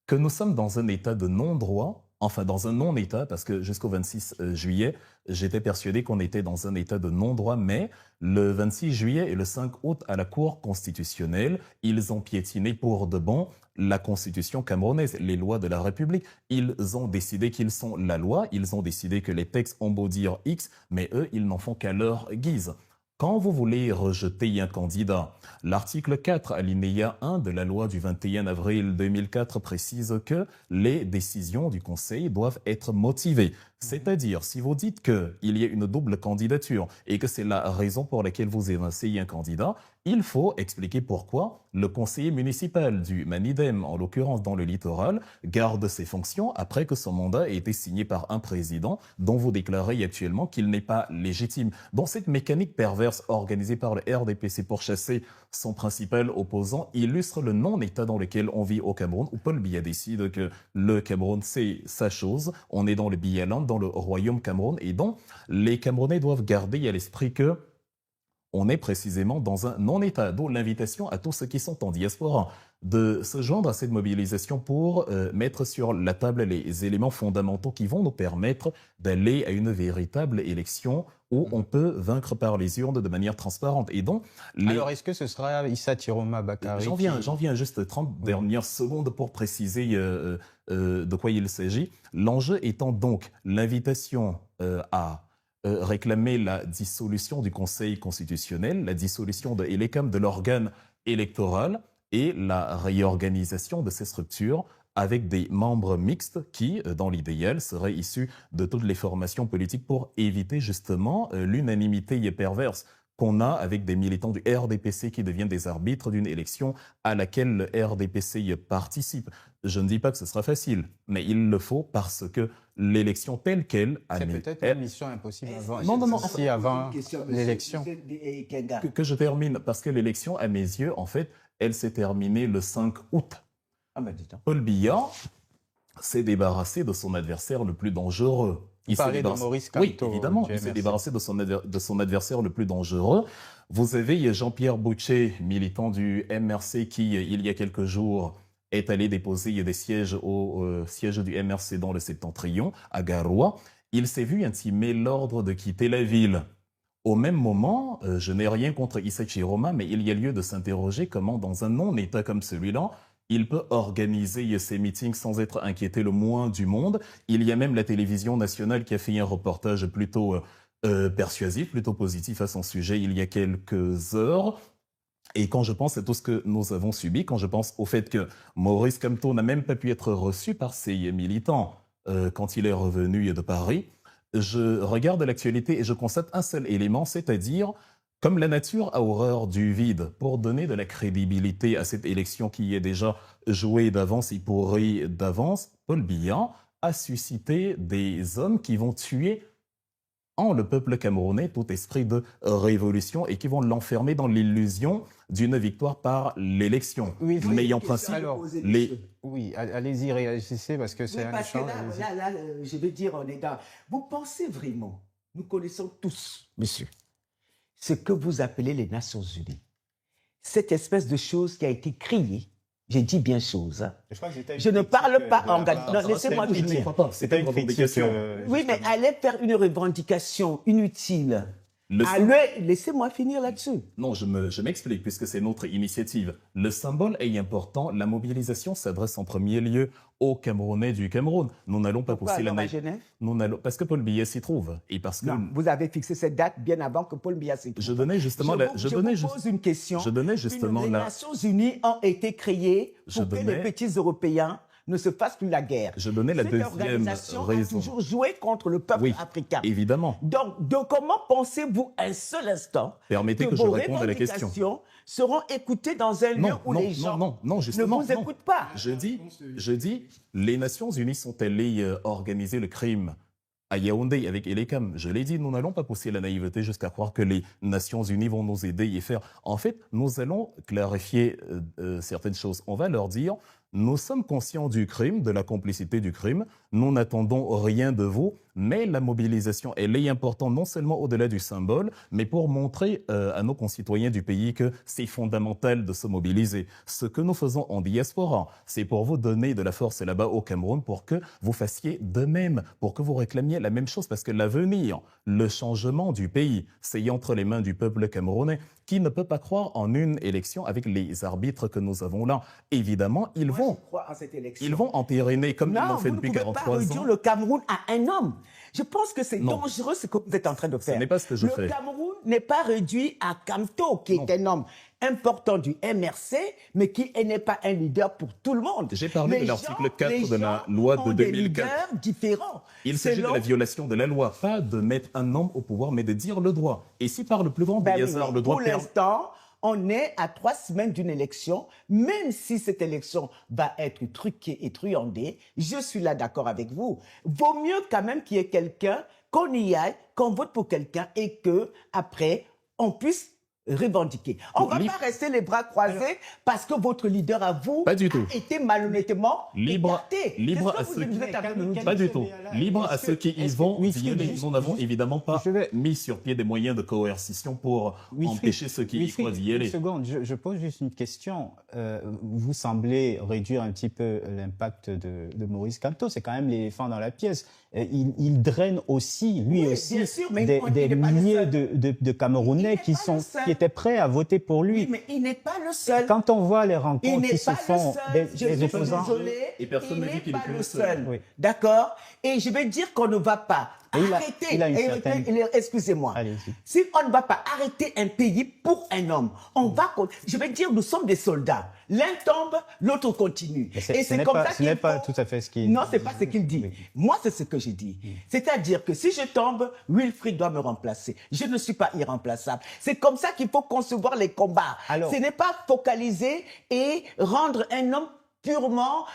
que nous sommes dans un état de non-droit, enfin dans un non-état, parce que jusqu'au 26 juillet, j'étais persuadé qu'on était dans un état de non-droit, mais le 26 juillet et le 5 août à la Cour constitutionnelle, ils ont piétiné pour de bon la constitution camerounaise, les lois de la République. Ils ont décidé qu'ils sont la loi, ils ont décidé que les textes ont beau dire X, mais eux, ils n'en font qu'à leur guise. Quand vous voulez rejeter un candidat, l'article 4, alinéa 1 de la loi du 21 avril 2004 précise que les décisions du Conseil doivent être motivées. C'est-à-dire, si vous dites qu'il y a une double candidature et que c'est la raison pour laquelle vous évincez un candidat, il faut expliquer pourquoi le conseiller municipal du Manidem, en l'occurrence dans le littoral, garde ses fonctions après que son mandat ait été signé par un président dont vous déclarez actuellement qu'il n'est pas légitime. Dans cette mécanique perverse organisée par le RDPC pour chasser son principal opposant, illustre le non-état dans lequel on vit au Cameroun, où Paul Biya décide que le Cameroun, c'est sa chose. On est dans le Biyaland, dans le royaume Cameroun, et donc les Camerounais doivent garder à l'esprit que on est précisément dans un non-état, d'où l'invitation à tous ceux qui sont en diaspora de se joindre à cette mobilisation pour mettre sur la table les éléments fondamentaux qui vont nous permettre d'aller à une véritable élection où on peut vaincre par les urnes de manière transparente. Et donc, alors, est-ce que ce sera Issa Tiroma Bakary? J'en viens juste 30 dernières secondes pour préciser de quoi il s'agit. L'enjeu étant donc l'invitation à réclamer la dissolution du Conseil constitutionnel, la dissolution de l'ELECAM, de l'organe électoral, et la réorganisation de ces structures avec des membres mixtes qui, dans l'idéal, seraient issus de toutes les formations politiques pour éviter justement l'unanimité perverse qu'on a avec des militants du RDPC qui deviennent des arbitres d'une élection à laquelle le RDPC participe. Je ne dis pas que ce sera facile, mais il le faut parce que l'élection telle qu'elle... C'est peut-être une mission impossible avant, avant l'élection. Que je termine, parce que l'élection, à mes yeux, en fait, elle s'est terminée le 5 août. Ah ben dis donc. Paul Biya s'est débarrassé de son adversaire le plus dangereux. Il parlait de Maurice Kamto. Oui, évidemment, il s'est débarrassé de son adversaire le plus dangereux. Vous avez Jean-Pierre Boucher, militant du MRC, qui, il y a quelques jours, est allé déposer des sièges au siège du MRC dans le Septentrion, à Garoua. Il s'est vu intimer l'ordre de quitter la ville. Au même moment, je n'ai rien contre Issa Tiroma, mais il y a lieu de s'interroger comment, dans un non-État comme celui-là, il peut organiser ses meetings sans être inquiété le moins du monde. Il y a même la télévision nationale qui a fait un reportage plutôt persuasif, plutôt positif à son sujet il y a quelques heures. Et quand je pense à tout ce que nous avons subi, quand je pense au fait que Maurice Kamto n'a même pas pu être reçu par ses militants quand il est revenu de Paris, je regarde l'actualité et je constate un seul élément, c'est-à-dire, comme la nature a horreur du vide, pour donner de la crédibilité à cette élection qui est déjà jouée d'avance et pourrie d'avance, Paul Biya a suscité des hommes qui vont tuer en le peuple camerounais tout esprit de révolution et qui vont l'enfermer dans l'illusion d'une victoire par l'élection. Oui, mais en principe, oui, allez-y, réagissez parce que c'est un échange. Là, je veux dire, on est dans... Vous pensez vraiment, nous connaissons tous, monsieur, ce que vous appelez les Nations Unies, cette espèce de chose qui a été créée. J'ai dit bien chose. Hein. Je ne parle pas en... Non, laissez-moi finir. C'était une revendication. Oui, mais allez faire une revendication inutile. Laissez-moi finir là-dessus. Non, je m'explique, puisque c'est notre initiative. Le symbole est important. La mobilisation s'adresse en premier lieu aux Camerounais du Cameroun. Nous n'allons pas pousser la naïveté. Parce que Paul Biya s'y trouve. Et parce que... Non, vous avez fixé cette date bien avant que Paul Biya s'y trouve. Je donnais justement... Je vous pose une question. Les Nations Unies ont été créées pour que les petits Européens ne se fasse plus la guerre. Je donnais la deuxième organisation raison. A toujours joué contre le peuple africain. Évidemment. Donc, comment pensez-vous un seul instant Permettez que je réponde à la question. Seront écoutées dans un lieu où les gens ne vous écoutent pas? Je dis, les Nations Unies sont allées organiser le crime à Yaoundé avec l'ELECAM. Je l'ai dit, nous n'allons pas pousser la naïveté jusqu'à croire que les Nations Unies vont nous aider et faire. En fait, nous allons clarifier certaines choses. On va leur dire... Nous sommes conscients du crime, de la complicité du crime. Nous n'attendons rien de vous, mais la mobilisation, elle est importante non seulement au-delà du symbole, mais pour montrer à nos concitoyens du pays que c'est fondamental de se mobiliser. Ce que nous faisons en diaspora, c'est pour vous donner de la force là-bas au Cameroun pour que vous fassiez de même, pour que vous réclamiez la même chose, parce que l'avenir, le changement du pays, c'est entre les mains du peuple camerounais qui ne peut pas croire en une élection avec les arbitres que nous avons là. Évidemment, ils vont entériner comme ils l'ont fait depuis 43 ans. Vous ne pouvez pas réduire le Cameroun à un homme. Je pense que c'est Non. dangereux ce que vous êtes en train de Ce faire. n'est pas ce que je Le fais. Cameroun n'est pas réduit à Kamto, qui Non. est un homme important du MRC, mais qui n'est pas un leader pour tout le monde. J'ai parlé de Les l'article gens- 4 les de la gens loi ont de des 2004. leaders différents. Il s'agit de Selon- la violation de la loi, pas de mettre un homme au pouvoir, mais de dire le droit. Et si par le plus grand Ben des oui, hasards, mais le droit pour permet... l'instant, on est à 3 semaines d'une élection. Même si cette élection va être truquée et truandée, je suis là d'accord avec vous. Vaut mieux quand même qu'il y ait quelqu'un, qu'on y aille, qu'on vote pour quelqu'un et que après on puisse revendiquer. On ne va pas rester les bras croisés parce que votre leader à vous Pas du tout. a été malhonnêtement Libre, écarté. libre Qu'est-ce à que ceux vous qui... êtes en train de nous dire? Pas du tout. Libre à ceux qui y vont Wilfried, violer. Nous n'avons évidemment pas je vais- mis sur pied des moyens de coercition pour Wilfried, empêcher ceux qui y Wilfried, croient d'y aller. Une seconde, je pose juste une question. Vous semblez réduire un petit peu l'impact de Maurice Kamto. C'est quand même l'éléphant dans la pièce. Il draine aussi, lui Oui, aussi, bien sûr, mais des il n'est pas le milliers seul. de Camerounais Il n'est pas le qui seul. étaient prêts à voter pour lui. Oui, mais il n'est pas le seul. Quand on voit les Il rencontres n'est qui se pas font, le seul. Je des suis opposants, désolée. Et personne il ne dit n'est qu'il pas est le le seul. seul. Oui. D'accord? Et je vais dire qu'on ne va pas Et il a- arrêter. il a une Et- certaine- Excusez-moi. Allez-y. Si on ne va pas arrêter un pays pour un homme, on va. Je vais dire, nous sommes des soldats. L'un tombe, l'autre continue. Mais Et ce n'est pas, ce n'est pas faut- tout à fait ce qu'il Non, c'est pas ce qu'il dit. Oui. Moi, c'est ce que j'ai dit. C'est-à-dire que si je tombe, Wilfried doit me remplacer. Je ne suis pas irremplaçable. C'est comme ça qu'il faut concevoir les combats. Alors- Ce n'est pas focaliser et rendre un homme purement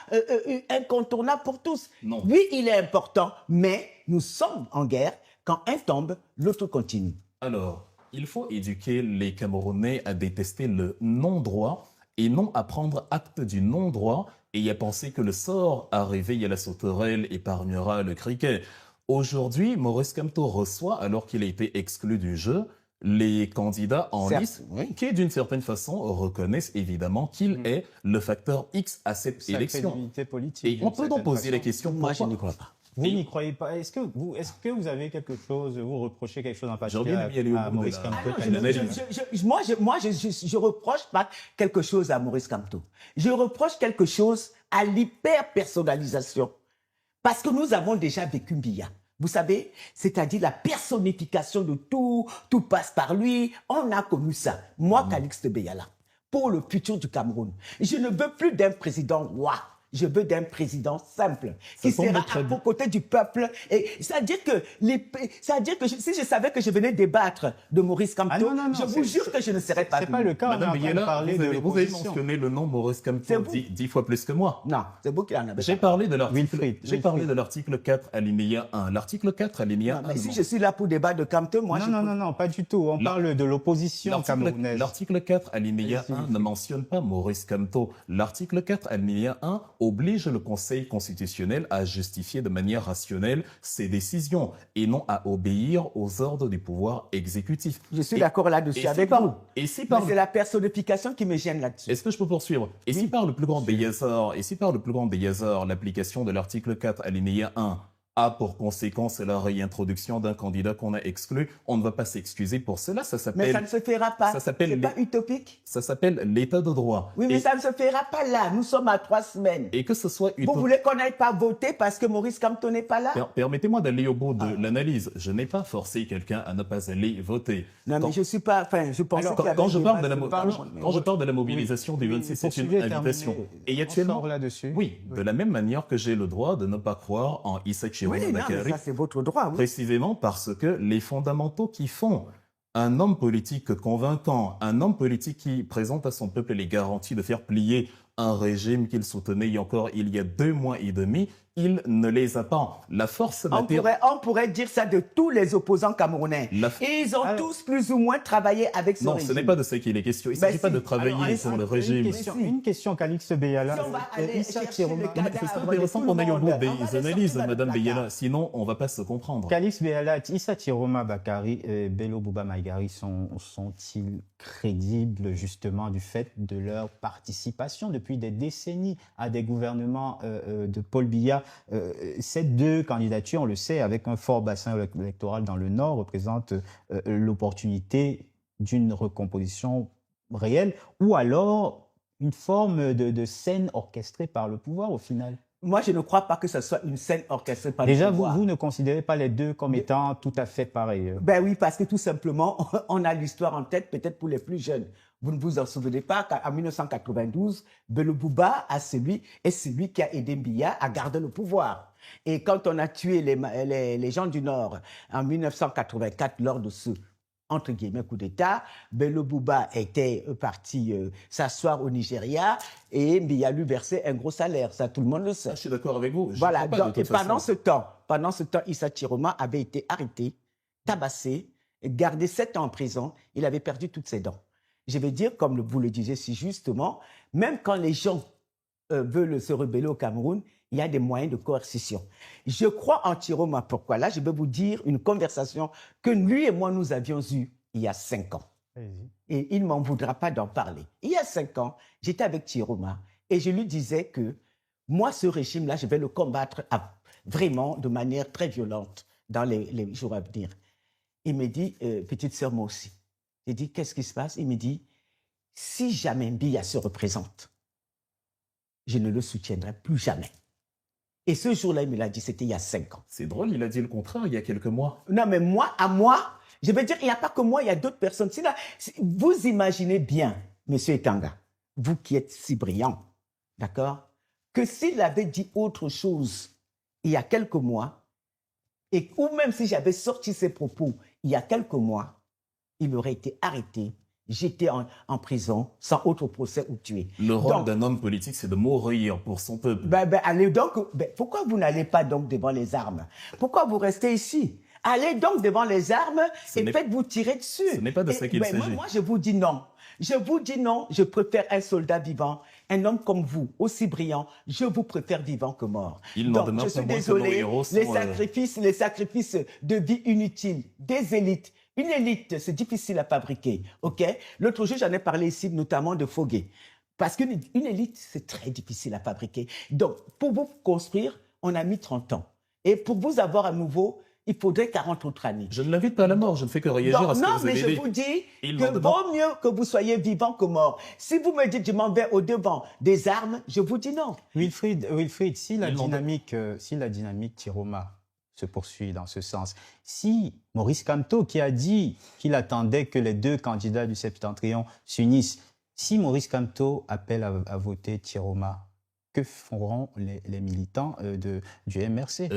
incontournable pour tous. Non. Oui, il est important, mais nous sommes en guerre. Quand un tombe, l'autre continue. Alors, il faut éduquer les Camerounais à détester le non-droit et non à prendre acte du non-droit et à penser que le sort arrivé à la sauterelle épargnera le criquet. Aujourd'hui, Maurice Kamto reçoit, alors qu'il a été exclu du jeu, les candidats en Certes, liste oui. qui, d'une certaine façon, reconnaissent évidemment qu'il est le facteur X à cette sa élection. crédibilité politique. Et on d'une peut donc certaine poser la façon. question Moi, je pourquoi n'y crois pas. Vous Et- n'y croyez pas. Est-ce que vous avez quelque chose, vous reprochez quelque chose en J'ai envie de particulier m'y aller au à bout de Maurice la- Kamto? Ah non, je- l'analyse. je reproche pas quelque chose à Maurice Kamto. Je reproche quelque chose à l'hyper-personnalisation. Parce que nous avons déjà vécu Biya. Vous savez, c'est-à-dire la personnification de tout passe par lui. On a connu ça. Moi, Calixte Beyala, pour le futur du Cameroun, je ne veux plus d'un président roi. Je veux d'un président simple qui semble sera très à bien. côté du peuple. Et c'est-à-dire que si je savais que je venais débattre de Maurice Kamto, Ah non, non, non, je vous c'est- jure que je ne serais pas C'est pas venu. le cas. On est en Madame train de Biela, parler vous de avez l'opposition. mentionné le nom Maurice C'est Kamto vous. 10 fois plus que moi. Non, c'est vous qui en avez J'ai parlé. parlé de l'article. Wilfried, J'ai parlé de l'article 4 alinéa 1. L'article 4 alinéa 1. Mais si je suis là pour débattre de Kamto, moi, Non, pas du tout. On parle de l'opposition camerounaise. L'article 4 alinéa Allez-y. 1 ne mentionne pas Maurice Kamto. L'article 4 alinéa 1 oblige le Conseil constitutionnel à justifier de manière rationnelle ses décisions et non à obéir aux ordres du pouvoir exécutif. je suis Et- d'accord là-dessus et avec si par- vous. Et si Mais par c'est la personnification qui me gêne là-dessus. Est-ce que je peux poursuivre? Et si par le plus grand des hasards, l'application de l'article 4 alinéa 1 a pour conséquence la réintroduction d'un candidat qu'on a exclu, on ne va pas s'excuser pour cela. Ça Mais ça s'appelle ne se fera pas. ça s'appelle C'est pas utopique. l'état de droit. Oui, mais et, ça ne se fera pas là. Nous sommes à 3 semaines. et que ce soit Vous voulez qu'on n'aille pas voter parce que Maurice Kamto n'est pas là? Permettez-moi d'aller au bout Ah. de l'analyse. Je n'ai pas forcé quelqu'un à ne pas aller voter. Non, mais je suis pas. Enfin, je pensais Alors, qu'il y avait Quand je un parle débat de la, sur le Parlement. quand je parle de la mobilisation du Oui, 26, c'est une poursuivez, invitation. terminez. Et On actuellement, sort là-dessus. oui, de la même manière que j'ai le droit de ne pas croire en Issa Oui, Chiroma non, mais Bakary, ça, c'est votre droit. Oui. précisément parce que les fondamentaux qui font un homme politique convaincant, un homme politique qui présente à son peuple les garanties de faire plier un régime qu'il soutenait il y a 2 mois et demi, il ne les a pas. La force matérielle... On pourrait dire ça de tous les opposants camerounais. La- Ils ont Alors- tous plus ou moins travaillé avec ce Non, régime. ce n'est pas de ça qu'il est question. Il ne Ben s'agit pas si. de travailler Alors, pour le une régime. Une question, Calixte Beyala. Si on va aller Issa chercher Chiroma- le cadavre, C'est de intéressant tout qu'on le aille au bout monde. On va des les sortir analyses, dans le Madame placard. Beyala. Sinon, on ne va pas se comprendre. Calixte Beyala, Issa Chiroma Bakary et Bello Bouba Maïgari sont-ils crédibles justement du fait de leur participation depuis des décennies à des gouvernements de Paul Biya? Ces deux candidatures, on le sait, avec un fort bassin électoral dans le Nord, représentent l'opportunité d'une recomposition réelle ou alors une forme de scène orchestrée par le pouvoir au final. Moi, je ne crois pas que ce soit une scène orchestrée par Déjà, le pouvoir. vous ne considérez pas les deux comme étant tout à fait pareils. Ben oui, parce que tout simplement, on a l'histoire en tête, peut-être pour les plus jeunes. Vous ne vous en souvenez pas qu'en 1992, Bello Bouba est celui qui a aidé Biya à garder le pouvoir. Et quand on a tué les gens du Nord en 1984 lors de ce entre guillemets coup d'État, Bello Bouba était parti s'asseoir au Nigeria et Biya lui versait un gros salaire. Ça, tout le monde le sait. Je suis d'accord avec vous. Voilà. Donc, et pendant ce temps, Issa Chiroma avait été arrêté, tabassé, gardé 7 ans en prison. Il avait perdu toutes ses dents. Je vais dire, comme vous le disiez si justement, même quand les gens veulent se rebeller au Cameroun, il y a des moyens de coercition. Je crois en Chiroma. Pourquoi? Là, je vais vous dire une conversation que lui et moi, nous avions eue il y a 5 ans. Et il ne m'en voudra pas d'en parler. Il y a 5 ans, j'étais avec Chiroma et je lui disais que moi, ce régime-là, je vais le combattre vraiment de manière très violente dans les jours à venir. Il me dit, petite sœur, moi aussi. J'ai dit, qu'est-ce qui se passe? Il me dit, si jamais Biya se représente, je ne le soutiendrai plus jamais. Et ce jour-là, il me l'a dit, c'était il y a 5 ans. C'est drôle, il a dit le contraire il y a quelques mois. Non, mais moi, je veux dire, il n'y a pas que moi, il y a d'autres personnes. Vous imaginez bien, monsieur Etanga, vous qui êtes si brillant, d'accord, que s'il avait dit autre chose il y a quelques mois, ou même si j'avais sorti ses propos il y a quelques mois, il aurait été arrêté, jeté en prison, sans autre procès ou tué. Le rôle d'un homme politique, c'est de mourir pour son peuple. Allez donc, pourquoi vous n'allez pas donc devant les armes? Pourquoi vous restez ici? Allez donc devant les armes et faites-vous tirer dessus. Ce n'est pas de ça qu'il s'agit. Moi, je vous dis non. Je vous dis non, je préfère un soldat vivant, un homme comme vous, aussi brillant, je vous préfère vivant que mort. Il n'en demeure pas moins que nos héros sont... les sacrifices de vie inutiles, des élites. Une élite, c'est difficile à fabriquer, ok? L'autre jour, j'en ai parlé ici, notamment de Foguet. Parce qu'une élite, c'est très difficile à fabriquer. Donc, pour vous construire, on a mis 30 ans. Et pour vous avoir à nouveau, il faudrait 40 autres années. Je ne l'invite pas à la mort, je ne fais que réagir à ce que vous avez dit. Non, mais je vous dis que vaut mieux que vous soyez vivant que mort. Si vous me dites je m'en vais au-devant des armes, je vous dis non. Wilfried, si la dynamique Chiroma se poursuit dans ce sens, si Maurice Kamto, qui a dit qu'il attendait que les deux candidats du Septentrion s'unissent, si Maurice Kamto appelle à voter Chiroma, que feront les militants du MRC?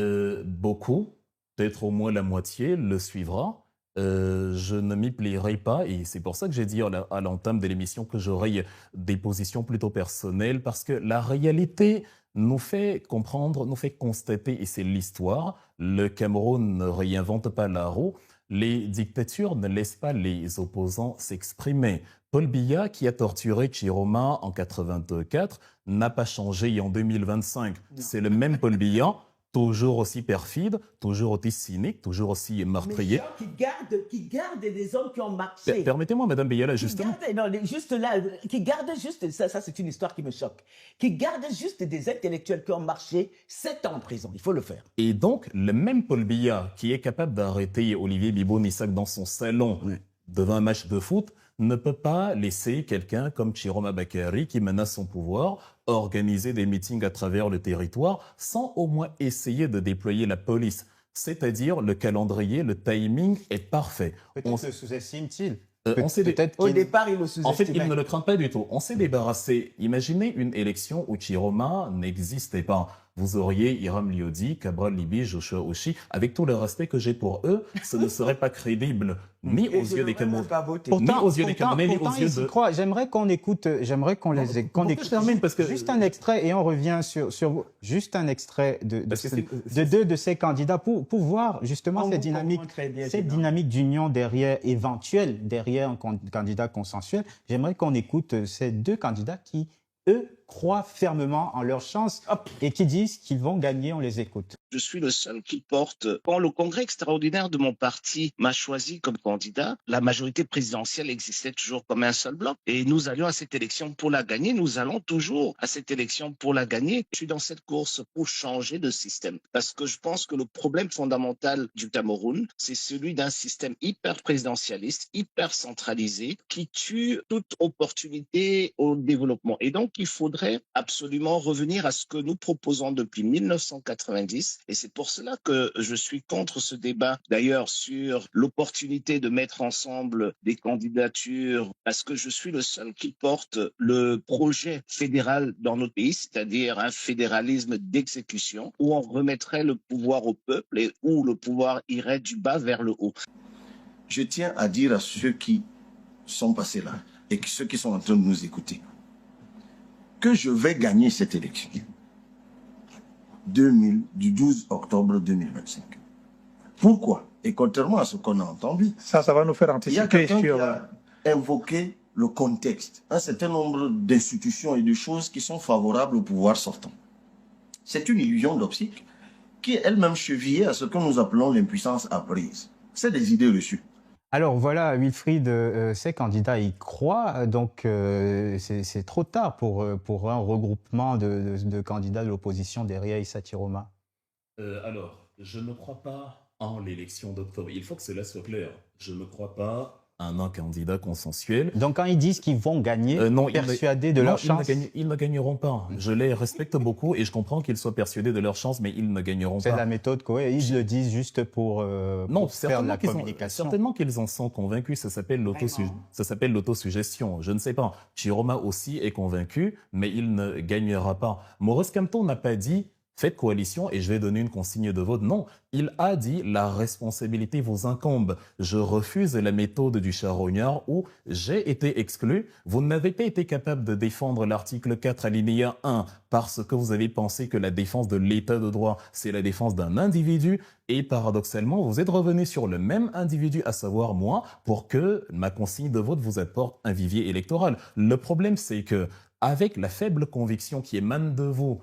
Beaucoup. Peut-être au moins la moitié le suivra. Je ne m'y plierai pas et c'est pour ça que j'ai dit à l'entame de l'émission que j'aurai des positions plutôt personnelles parce que la réalité nous fait comprendre, nous fait constater, et c'est l'histoire, le Cameroun ne réinvente pas la roue, les dictatures ne laissent pas les opposants s'exprimer. Paul Biya, qui a torturé Chiroma en 1984, n'a pas changé en 2025. C'est le même Paul Biya, toujours aussi perfide, toujours aussi cynique, toujours aussi meurtrier. Mais qui gardent des hommes qui ont marché. Permettez-moi, Madame Beyala, justement. Qui gardent juste, ça c'est une histoire qui me choque, qui gardent juste des intellectuels qui ont marché 7 ans en prison. Il faut le faire. Et donc, le même Paul Biya, qui est capable d'arrêter Olivier Bibo-Nissak dans son salon devant un match de foot, ne peut pas laisser quelqu'un comme Chiroma Bakary, qui menace son pouvoir, organiser des meetings à travers le territoire sans au moins essayer de déployer la police. C'est-à-dire, le calendrier, le timing est parfait. Peut-être le sous-estime-t-il. Au départ, il le sous-estimait. En fait, il ne le craint pas du tout. On s'est débarrassé. Imaginez une élection où Chiroma n'existait pas. Vous auriez Hiram Liodi, Cabral Libi, Joshua Oshi. Avec tout le respect que j'ai pour eux, ce ne serait pas crédible, ni aux yeux des Camerounais, ni aux yeux des Camerounais, ni aux yeux de... J'aimerais qu'on écoute, qu'on écoute. Je termine parce que... Juste un extrait et on revient sur juste un extrait de deux de ces candidats pour voir justement cette dynamique d'union derrière un candidat consensuel. J'aimerais qu'on écoute ces deux candidats qui, eux, croient fermement en leur chance et qui disent qu'ils vont gagner, on les écoute. Je suis le seul qui porte. Quand le congrès extraordinaire de mon parti m'a choisi comme candidat, la majorité présidentielle existait toujours comme un seul bloc. Et nous allions à cette élection pour la gagner. Nous allons toujours à cette élection pour la gagner. Je suis dans cette course pour changer de système. Parce que je pense que le problème fondamental du Cameroun, c'est celui d'un système hyper présidentialiste, hyper centralisé, qui tue toute opportunité au développement. Et donc, il faudrait voudrais absolument revenir à ce que nous proposons depuis 1990 et c'est pour cela que je suis contre ce débat d'ailleurs sur l'opportunité de mettre ensemble des candidatures parce que je suis le seul qui porte le projet fédéral dans notre pays, c'est-à-dire un fédéralisme d'exécution où on remettrait le pouvoir au peuple et où le pouvoir irait du bas vers le haut. Je tiens à dire à ceux qui sont passés là et ceux qui sont en train de nous écouter que je vais gagner cette élection du 12 octobre 2025. Pourquoi? Et contrairement à ce qu'on a entendu, ça va nous faire il y a anticiper quelqu'un qui sur... a invoqué le contexte, un certain nombre d'institutions et de choses qui sont favorables au pouvoir sortant. C'est une illusion d'optique qui est elle-même chevillée à ce que nous appelons l'impuissance apprise. C'est des idées reçues. Alors voilà, Wilfried, ces candidats y croient, donc c'est trop tard pour un regroupement de candidats de l'opposition derrière Issa Chiroma. Alors, je ne crois pas en l'élection d'octobre. Il faut que cela soit clair. Je ne crois pas en un candidat consensuel. Donc quand ils disent qu'ils vont gagner, persuadés de leur chance... Ils ne gagneront pas. Je les respecte beaucoup et je comprends qu'ils soient persuadés de leur chance, mais ils ne gagneront pas. C'est la méthode, quoi. Ils le disent juste pour faire de la communication. Certainement qu'ils en sont convaincus. Ça s'appelle l'autosuggestion. Je ne sais pas. Chiroma aussi est convaincu, mais il ne gagnera pas. Maurice Kamto n'a pas dit faites coalition et je vais donner une consigne de vote. Non, il a dit la responsabilité vous incombe. Je refuse la méthode du charognard où j'ai été exclu. Vous n'avez pas été capable de défendre l'article 4 alinéa 1 parce que vous avez pensé que la défense de l'état de droit, c'est la défense d'un individu. Et paradoxalement, vous êtes revenu sur le même individu, à savoir moi, pour que ma consigne de vote vous apporte un vivier électoral. Le problème, c'est que avec la faible conviction qui émane de vous,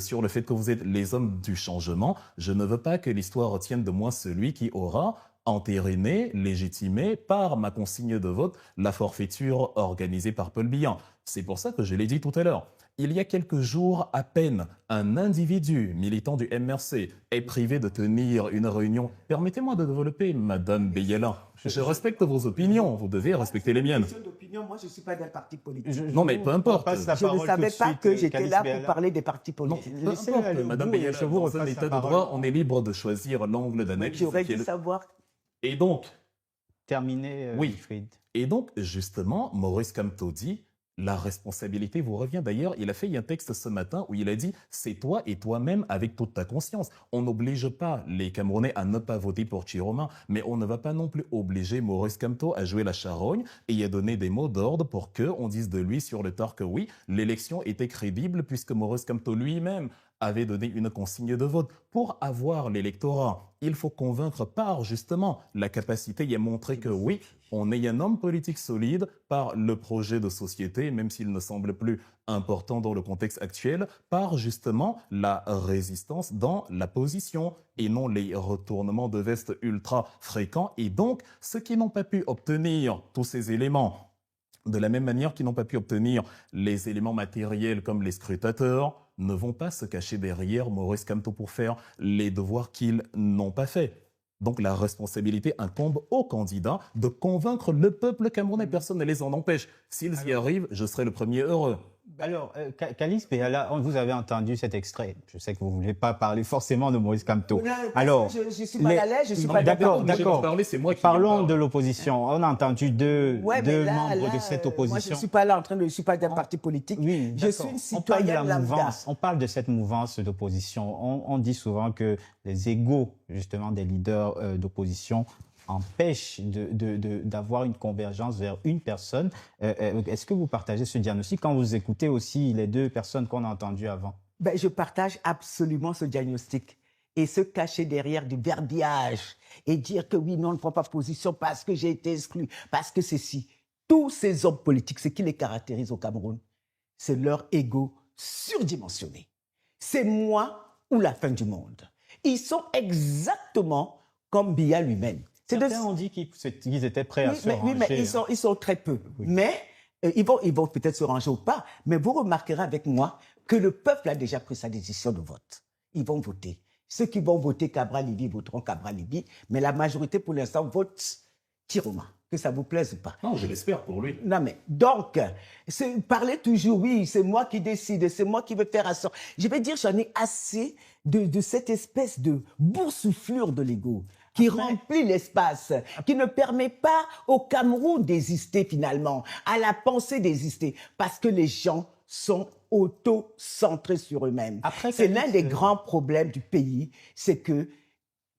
sur le fait que vous êtes les hommes du changement, je ne veux pas que l'histoire retienne de moi celui qui aura entériné, légitimé par ma consigne de vote la forfaiture organisée par Paul Biya. C'est pour ça que je l'ai dit tout à l'heure. Il y a quelques jours à peine, un individu militant du MRC est privé de tenir une réunion. Permettez-moi de développer, Madame Beyela. Je respecte vos opinions, vous devez respecter les miennes. Moi, je ne suis pas d'un parti politique. Non, mais peu importe. Je ne savais pas que j'étais là pour parler des partis politiques. Non, peu importe, Madame Beyela, dans un état de droit, on est libre de choisir l'angle d'analyse. J'aurais dû savoir. Et donc... Terminé, oui. Wilfried. Et donc, justement, Maurice Kamto dit... La responsabilité vous revient. D'ailleurs, il a fait un texte ce matin où il a dit « C'est toi et toi-même avec toute ta conscience ». On n'oblige pas les Camerounais à ne pas voter pour Chiroma, mais on ne va pas non plus obliger Maurice Kamto à jouer la charogne et à donner des mots d'ordre pour qu'on dise de lui sur le tard que oui, l'élection était crédible puisque Maurice Kamto lui-même avait donné une consigne de vote. Pour avoir l'électorat, il faut convaincre par justement la capacité à montrer que oui, on est un homme politique solide par le projet de société, même s'il ne semble plus important dans le contexte actuel, par justement la résistance dans la position et non les retournements de veste ultra fréquents. Et donc, ceux qui n'ont pas pu obtenir tous ces éléments, de la même manière qu'ils n'ont pas pu obtenir les éléments matériels comme les scrutateurs, ne vont pas se cacher derrière Maurice Kamto pour faire les devoirs qu'ils n'ont pas faits. Donc la responsabilité incombe aux candidats de convaincre le peuple camerounais. Personne ne les en empêche. S'ils y arrivent, je serai le premier heureux. Alors, Calice Beyala, vous avez entendu cet extrait. Je sais que vous ne voulez pas parler forcément de Maurice Kamto. Alors, je suis mal à l'aise, je suis pas d'accord. Parlons de parle. l'opposition. On a entendu deux membres de cette opposition. Moi, je suis pas là je suis pas d'un parti politique. Oui, je suis une citoyenne lambda. On parle de cette mouvance d'opposition. On dit souvent que les égos, justement, des leaders d'opposition empêche d'avoir une convergence vers une personne. Est-ce que vous partagez ce diagnostic quand vous écoutez aussi les deux personnes qu'on a entendues avant? Je partage absolument ce diagnostic. Et se cacher derrière du verbiage et dire que oui, non, on ne prend pas position parce que j'ai été exclu, parce que ceci. Tous ces hommes politiques, ce qui les caractérise au Cameroun, c'est leur ego surdimensionné. C'est moi ou la fin du monde. Ils sont exactement comme Biya lui-même. Certains ont dit qu'ils étaient prêts à se ranger. Oui, mais ils sont très peu. Oui. Mais ils vont peut-être se ranger ou pas. Mais vous remarquerez avec moi que le peuple a déjà pris sa décision de vote. Ils vont voter. Ceux qui vont voter Cabral Libye voteront Cabral Libye. Mais la majorité, pour l'instant, vote Chiroma. que ça vous plaise ou pas. Non, je l'espère pour lui. Non, mais donc, parler toujours, oui, c'est moi qui décide, c'est moi qui veux faire ça. Je vais dire, j'en ai assez de cette espèce de boursouflure de l'ego qui remplit l'espace, qui ne permet pas au Cameroun d'exister finalement, à la pensée d'exister, parce que les gens sont auto-centrés sur eux-mêmes. C'est l'un des grands problèmes du pays, c'est que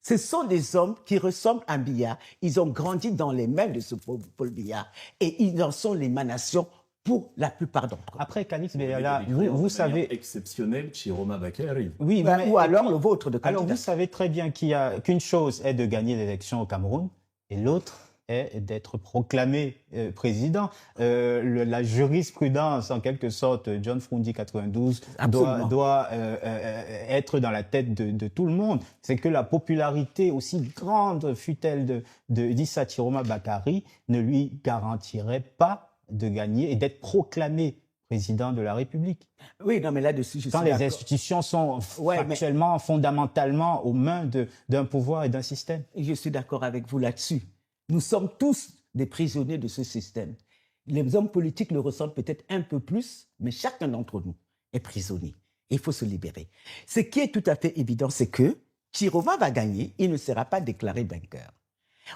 ce sont des hommes qui ressemblent à Biya. Ils ont grandi dans les mains de ce Paul Biya et ils en sont l'émanation pour la plupart d'entre eux. Après, Calix Beyala, vous savez... Exceptionnel, Chiroma Bakary. Oui, ou alors le vôtre de candidat. Alors, vous savez très bien qu'une chose est de gagner l'élection au Cameroun et l'autre est d'être proclamé président. La jurisprudence, en quelque sorte, John Frundi 92, doit être dans la tête de tout le monde. C'est que la popularité, aussi grande fut-elle d'Issa Chiroma Bakary, ne lui garantirait pas de gagner et d'être proclamé président de la République. Oui, non, mais là-dessus, je suis d'accord. Quand les institutions sont actuellement, fondamentalement aux mains d'un pouvoir et d'un système. Je suis d'accord avec vous là-dessus. Nous sommes tous des prisonniers de ce système. Les hommes politiques le ressentent peut-être un peu plus, mais chacun d'entre nous est prisonnier. Il faut se libérer. Ce qui est tout à fait évident, c'est que Chiroma va gagner, il ne sera pas déclaré vainqueur.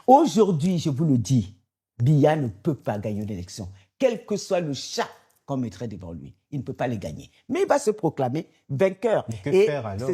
Aujourd'hui, je vous le dis, Biya ne peut pas gagner l'élection, quel que soit le chat qu'on mettrait devant lui. Il ne peut pas les gagner. Mais il va se proclamer vainqueur. Mais que faire alors ?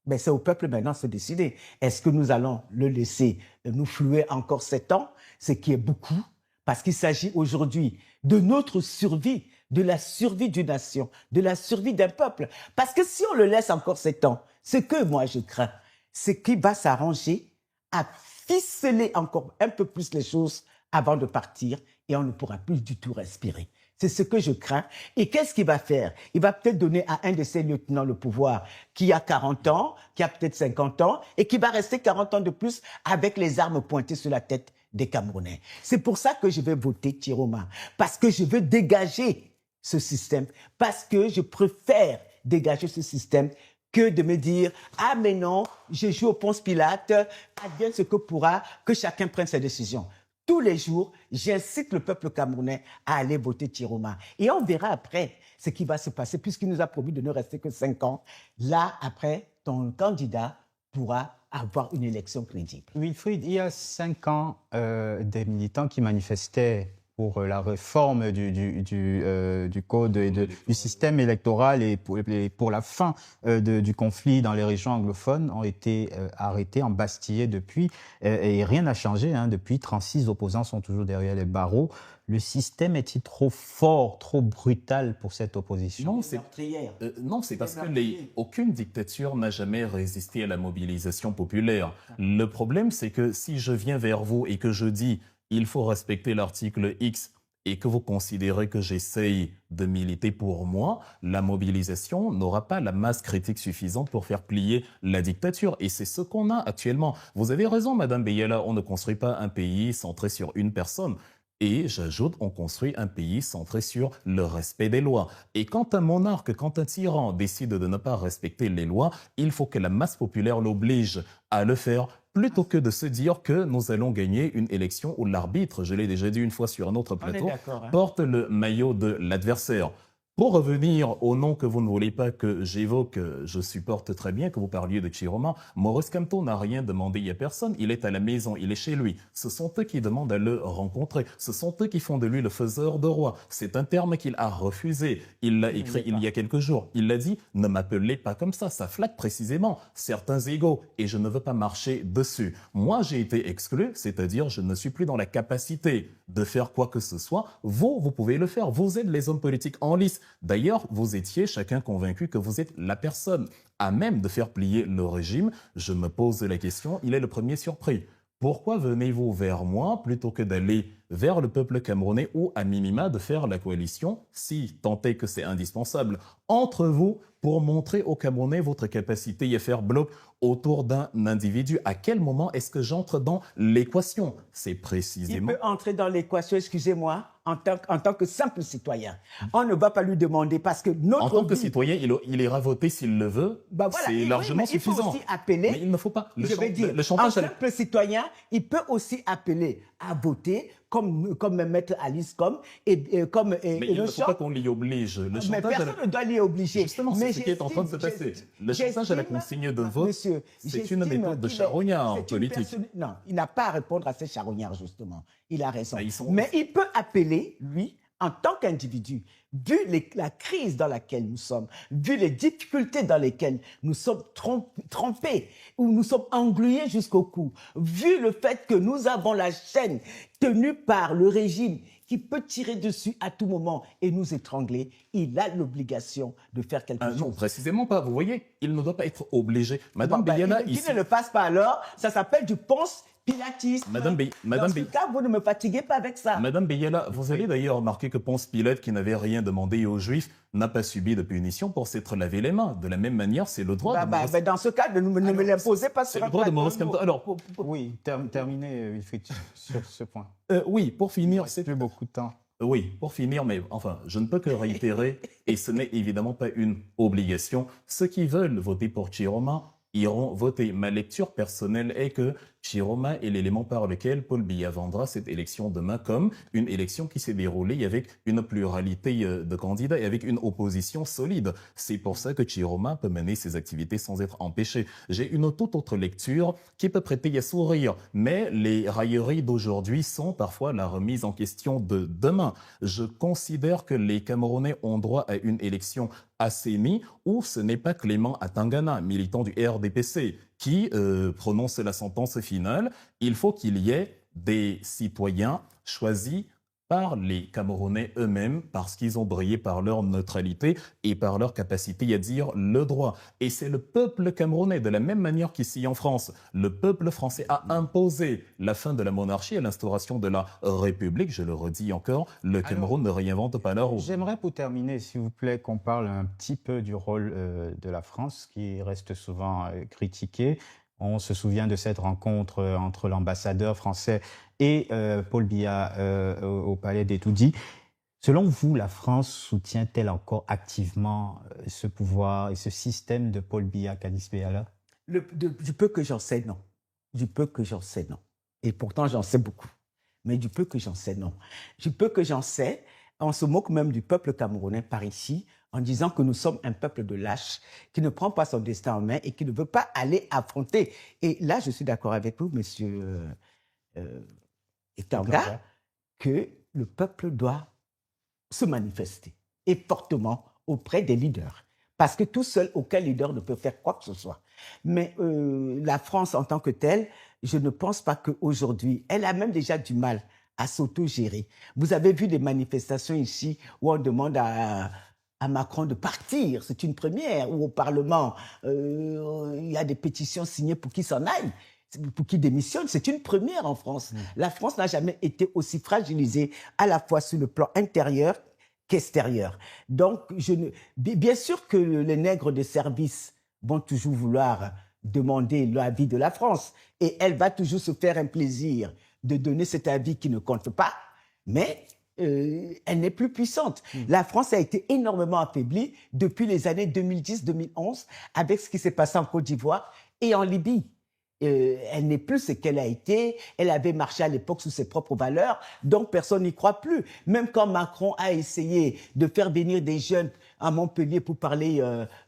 Mais c'est au peuple maintenant de se décider. Est-ce que nous allons le laisser nous flouer encore 7 ans, ce qui est beaucoup, parce qu'il s'agit aujourd'hui de notre survie, de la survie d'une nation, de la survie d'un peuple. Parce que si on le laisse encore 7 ans, ce que moi je crains, c'est qu'il va s'arranger à ficeler encore un peu plus les choses avant de partir et on ne pourra plus du tout respirer. C'est ce que je crains. Et qu'est-ce qu'il va faire? Il va peut-être donner à un de ses lieutenants le pouvoir qui a 40 ans, qui a peut-être 50 ans et qui va rester 40 ans de plus avec les armes pointées sur la tête des Camerounais. C'est pour ça que je vais voter Chiroma. Parce que je veux dégager ce système. Parce que je préfère dégager ce système que de me dire « Ah mais non, je joue au Ponce Pilate, advienne ce que pourra, que chacun prenne ses décisions ». Tous les jours, j'incite le peuple camerounais à aller voter Chiroma. Et on verra après ce qui va se passer, puisqu'il nous a promis de ne rester que 5 ans. Là, après, ton candidat pourra avoir une élection crédible. Wilfried, il y a 5 ans, des militants qui manifestaient pour la réforme du code et du système électoral et pour la fin du conflit dans les régions anglophones ont été arrêtés, embastillés depuis. Et rien n'a changé. Depuis, 36 opposants sont toujours derrière les barreaux. Le système est-il trop fort, trop brutal pour cette opposition? Non, c'est parce que aucune dictature n'a jamais résisté à la mobilisation populaire. Le problème, c'est que si je viens vers vous et que je dis il faut respecter l'article X et que vous considérez que j'essaye de militer pour moi, la mobilisation n'aura pas la masse critique suffisante pour faire plier la dictature. Et c'est ce qu'on a actuellement. Vous avez raison, Madame Beyala, on ne construit pas un pays centré sur une personne. Et j'ajoute, on construit un pays centré sur le respect des lois. Et quand un monarque, quand un tyran décide de ne pas respecter les lois, il faut que la masse populaire l'oblige à le faire, plutôt que de se dire que nous allons gagner une élection où l'arbitre, je l'ai déjà dit une fois sur un autre plateau, porte le maillot de l'adversaire. Pour revenir au nom que vous ne voulez pas que j'évoque, je supporte très bien que vous parliez de Chiroma. Maurice Kamto n'a rien demandé à personne. Il est à la maison, il est chez lui. Ce sont eux qui demandent à le rencontrer. Ce sont eux qui font de lui le faiseur de roi. C'est un terme qu'il a refusé. Il l'a écrit il y a quelques jours. Il l'a dit, ne m'appelez pas comme ça. Ça flatte précisément certains égos et je ne veux pas marcher dessus. Moi, j'ai été exclu, c'est-à-dire je ne suis plus dans la capacité de faire quoi que ce soit. Vous pouvez le faire. Vous êtes les hommes politiques en lice. D'ailleurs, vous étiez chacun convaincu que vous êtes la personne à même de faire plier le régime. Je me pose la question, il est le premier surpris. Pourquoi venez-vous vers moi plutôt que d'aller vers le peuple camerounais ou à minima de faire la coalition, si tant est que c'est indispensable, entre vous pour montrer aux Camerounais votre capacité à faire bloc autour d'un individu. À quel moment est-ce que j'entre dans l'équation? C'est précisément... Il peut entrer dans l'équation, excusez-moi, en tant que simple citoyen. On ne va pas lui demander parce que notre... En tant que citoyen, il ira voter s'il le veut. Bah voilà, c'est largement suffisant. Il faut aussi appeler... Mais il ne faut pas... Le chantage... En simple citoyen, il peut aussi appeler à voter comme Maître Alice mais il ne faut pas qu'on l'y oblige. Mais personne ne doit l'y obliger. Justement, c'est ce qui est en train de se passer. Le chantage à la consigne de vote, c'est une méthode de charognard en politique. Non, il n'a pas à répondre à ces charognards, justement. Il a raison. Mais il peut appeler, lui, en tant qu'individu, vu la crise dans laquelle nous sommes, vu les difficultés dans lesquelles nous sommes trempés, où nous sommes englués jusqu'au cou, vu le fait que nous avons la chaîne tenue par le régime qui peut tirer dessus à tout moment et nous étrangler, il a l'obligation de faire quelque chose. Non, précisément pas. Vous voyez, il ne doit pas être obligé. Madame Beyala, qui ne le passe pas alors, ça s'appelle du Ponce-Pilatisme. Dans ce cas, vous ne me fatiguez pas avec ça. Madame Beyala, vous allez d'ailleurs remarquer que Ponce Pilate, qui n'avait rien demandé aux Juifs, n'a pas subi de punition pour s'être lavé les mains. De la même manière, c'est le droit de Maurice... dans ce cas, ne me l'imposez pas sur un droit de Maurice Kamto. Alors, oui, terminez, Wilfried, sur ce point. Oui, pour finir... C'est plus beaucoup de temps. Oui, pour finir, mais enfin, je ne peux que réitérer, et ce n'est évidemment pas une obligation, ceux qui veulent voter pour Chiroma iront voter. Ma lecture personnelle est que Chiroma est l'élément par lequel Paul Biya vendra cette élection demain comme une élection qui s'est déroulée avec une pluralité de candidats et avec une opposition solide. C'est pour ça que Chiroma peut mener ses activités sans être empêché. J'ai une toute autre lecture qui peut prêter à sourire, mais les railleries d'aujourd'hui sont parfois la remise en question de demain. Je considère que les Camerounais ont droit à une élection assainie où ce n'est pas Clément Atangana, militant du RDPC, qui prononce la sentence finale. Il faut qu'il y ait des citoyens choisis par les Camerounais eux-mêmes parce qu'ils ont brillé par leur neutralité et par leur capacité à dire le droit. Et c'est le peuple camerounais, de la même manière qu'ici en France, le peuple français a imposé la fin de la monarchie et l'instauration de la République. Je le redis encore, le Cameroun ne réinvente pas la roue. J'aimerais pour terminer, s'il vous plaît, qu'on parle un petit peu du rôle de la France qui reste souvent critiqué. On se souvient de cette rencontre entre l'ambassadeur français et Paul Biya au palais d'Etoudi. Selon vous, la France soutient-elle encore activement ce pouvoir et ce système de Paul Biya, Kalice Beyala? Du peu que j'en sais, non. Du peu que j'en sais, non. Et pourtant, j'en sais beaucoup. Mais du peu que j'en sais, non. Du peu que j'en sais, on se moque même du peuple camerounais par ici, en disant que nous sommes un peuple de lâches, qui ne prend pas son destin en main et qui ne veut pas aller affronter. Et là, je suis d'accord avec vous, monsieur Etanga, que le peuple doit se manifester, et fortement, auprès des leaders. Parce que tout seul, aucun leader ne peut faire quoi que ce soit. Mais la France en tant que telle, je ne pense pas qu'aujourd'hui, elle a même déjà du mal à s'auto-gérer. Vous avez vu des manifestations ici où on demande à Macron de partir. C'est une première. Ou au Parlement, il y a des pétitions signées pour qu'il s'en aille, pour qu'il démissionne. C'est une première en France. La France n'a jamais été aussi fragilisée, à la fois sur le plan intérieur qu'extérieur. Donc, bien sûr que les nègres de service vont toujours vouloir demander l'avis de la France. Et elle va toujours se faire un plaisir de donner cet avis qui ne compte pas, mais elle n'est plus puissante. La France a été énormément affaiblie depuis les années 2010-2011 avec ce qui s'est passé en Côte d'Ivoire et en Libye. Elle n'est plus ce qu'elle a été. Elle avait marché à l'époque sous ses propres valeurs, donc personne n'y croit plus. Même quand Macron a essayé de faire venir des jeunes à Montpellier pour parler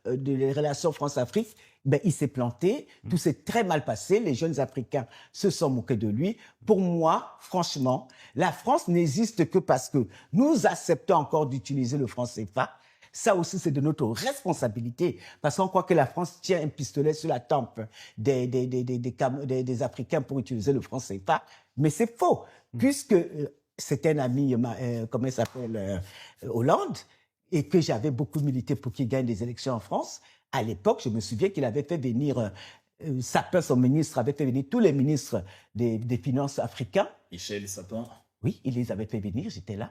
des relations France-Afrique, ben, il s'est planté, tout s'est très mal passé, les jeunes Africains se sont moqués de lui. Pour moi, franchement, la France n'existe que parce que nous acceptons encore d'utiliser le franc CFA. Ça aussi, c'est de notre responsabilité, parce qu'on croit que la France tient un pistolet sur la tempe des Africains pour utiliser le franc CFA, mais c'est faux, puisque c'est un ami, comment il s'appelle, Hollande, et que j'avais beaucoup milité pour qu'il gagne des élections en France. À l'époque, je me souviens qu'il avait fait venir, Sapin, son ministre, avait fait venir tous les ministres des Finances africains. Michel Sapin. Oui, il les avait fait venir, j'étais là.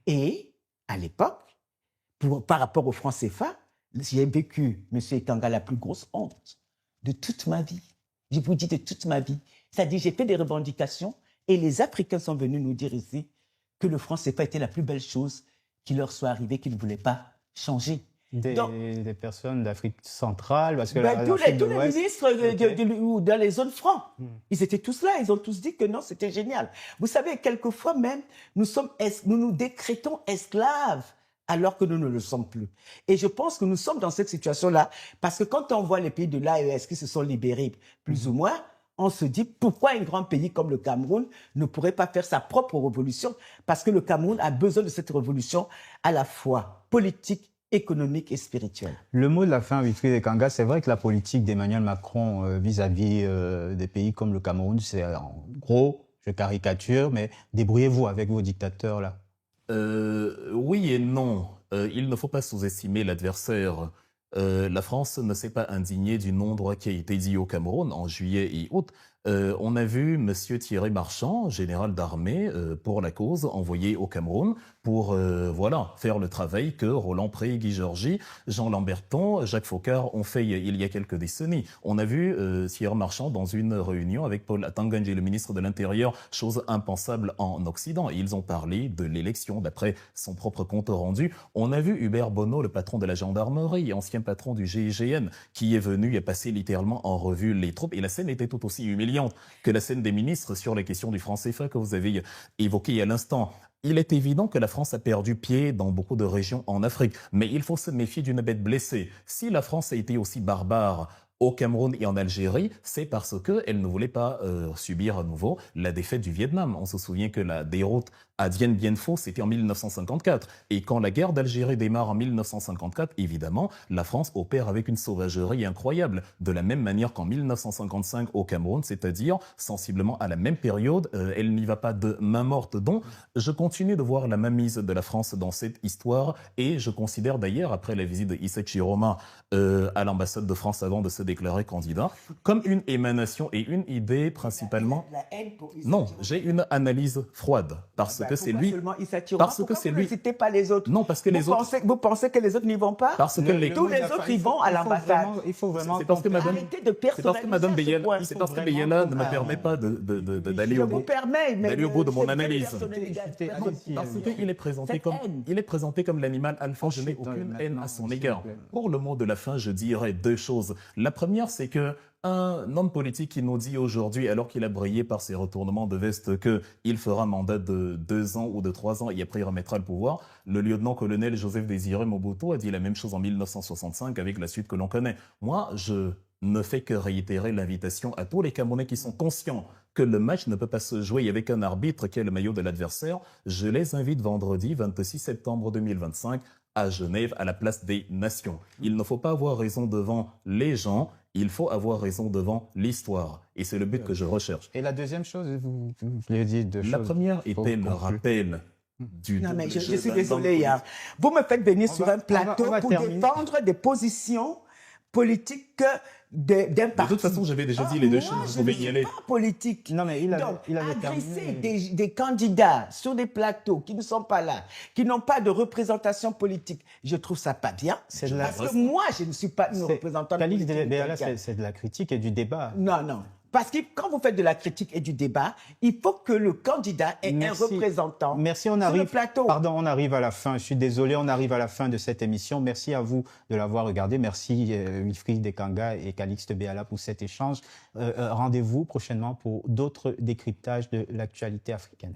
Et à l'époque, par rapport au franc CFA, j'ai vécu, M. Ekanga, la plus grosse honte de toute ma vie. Je vous dis de toute ma vie. C'est-à-dire, j'ai fait des revendications et les Africains sont venus nous dire ici que le franc CFA était la plus belle chose qui leur soit arrivée, qu'ils ne voulaient pas changer. Des personnes d'Afrique centrale, parce que tous les ministres dans les zones francs, ils étaient tous là, ils ont tous dit que non, c'était génial. Vous savez, quelquefois même, nous nous décrétons esclaves alors que nous ne le sommes plus. Et je pense que nous sommes dans cette situation-là, parce que quand on voit les pays de l'AES qui se sont libérés, plus ou moins, on se dit pourquoi un grand pays comme le Cameroun ne pourrait pas faire sa propre révolution, parce que le Cameroun a besoin de cette révolution à la fois politique, économique et spirituelle. Le mot de la fin, Wilfried Ekanga, c'est vrai que la politique d'Emmanuel Macron vis-à-vis des pays comme le Cameroun, c'est en gros, je caricature, mais débrouillez-vous avec vos dictateurs là. Oui et non. Il ne faut pas sous-estimer l'adversaire. La France ne s'est pas indignée du non-droit qui a été dit au Cameroun en juillet et août. On a vu M. Thierry Marchand, général d'armée pour la cause, envoyé au Cameroun pour faire le travail que Roland Pré, Guy Georgy, Jean Lamberton, Jacques Faucard ont fait il y a quelques décennies. On a vu Thierry Marchand dans une réunion avec Paul Atangandji, le ministre de l'Intérieur, chose impensable en Occident. Et ils ont parlé de l'élection d'après son propre compte rendu. On a vu Hubert Bonneau, le patron de la gendarmerie, ancien patron du GIGN, qui est venu et passer littéralement en revue les troupes. Et la scène était tout aussi humiliante que la scène des ministres sur les questions du franc CFA que vous avez évoquées à l'instant. Il est évident que la France a perdu pied dans beaucoup de régions en Afrique, mais il faut se méfier d'une bête blessée. Si la France a été aussi barbare au Cameroun et en Algérie, c'est parce qu'elle ne voulait pas subir à nouveau la défaite du Vietnam. On se souvient que la déroute à Dien Bien Phu, c'était en 1954. Et quand la guerre d'Algérie démarre en 1954, évidemment, la France opère avec une sauvagerie incroyable. De la même manière qu'en 1955 au Cameroun, c'est-à-dire sensiblement à la même période, elle n'y va pas de main morte. Donc, je continue de voir la mainmise de la France dans cette histoire et je considère d'ailleurs, après la visite de Issa Chiroma à l'ambassade de France avant de se déclarer candidat, comme une émanation et une idée principalement... Non, j'ai une analyse froide parce que c'est lui. Parce que c'est lui. Vous ne citez pas les autres. Non, parce que les autres. Vous pensez que les autres n'y vont pas? Parce que tous les autres, ils vont à l'ambassade. Il faut vraiment. C'est parce que Madame. Arrêtez de personnaliser. C'est parce que Beyala ne me permet pas d'aller au bout. D'aller au bout de mon analyse. Parce qu'il est présenté comme l'animal alpha. Je n'ai aucune haine à son égard. Pour le mot de la fin, je dirais deux choses. La première, c'est que un homme politique qui nous dit aujourd'hui, alors qu'il a brillé par ses retournements de veste, qu'il fera un mandat de 2 ans ou de 3 ans et après il remettra le pouvoir, le lieutenant-colonel Joseph Désiré Mobutu a dit la même chose en 1965 avec la suite que l'on connaît. Moi, je ne fais que réitérer l'invitation à tous les Camerounais qui sont conscients que le match ne peut pas se jouer avec un arbitre qui est le maillot de l'adversaire. Je les invite vendredi 26 septembre 2025 à Genève, à la place des nations. Il ne faut pas avoir raison devant les gens, il faut avoir raison devant l'histoire. Et c'est le but que je recherche. Et la deuxième chose, vous voulez dire deux choses. La première était le rappel du... Non, mais je suis désolé, Yann. Vous me faites venir sur un plateau pour défendre des positions politiques d'un parti. De toute façon, j'avais déjà dit les deux choses, vous pouvez y aller. Pas politique. Non, mais il avait agresser terminé. des candidats sur des plateaux qui ne sont pas là, qui n'ont pas de représentation politique, je trouve ça pas bien. Parce que moi, je ne suis pas une représentante politique. C'est de la critique et du débat. Non, non. Parce que quand vous faites de la critique et du débat, il faut que le candidat ait un représentant. Merci, on arrive. Pardon, on arrive à la fin. Je suis désolé, on arrive à la fin de cette émission. Merci à vous de l'avoir regardé. Merci Wilfried Ekanga et Calixte Béala pour cet échange. Rendez-vous prochainement pour d'autres décryptages de l'actualité africaine.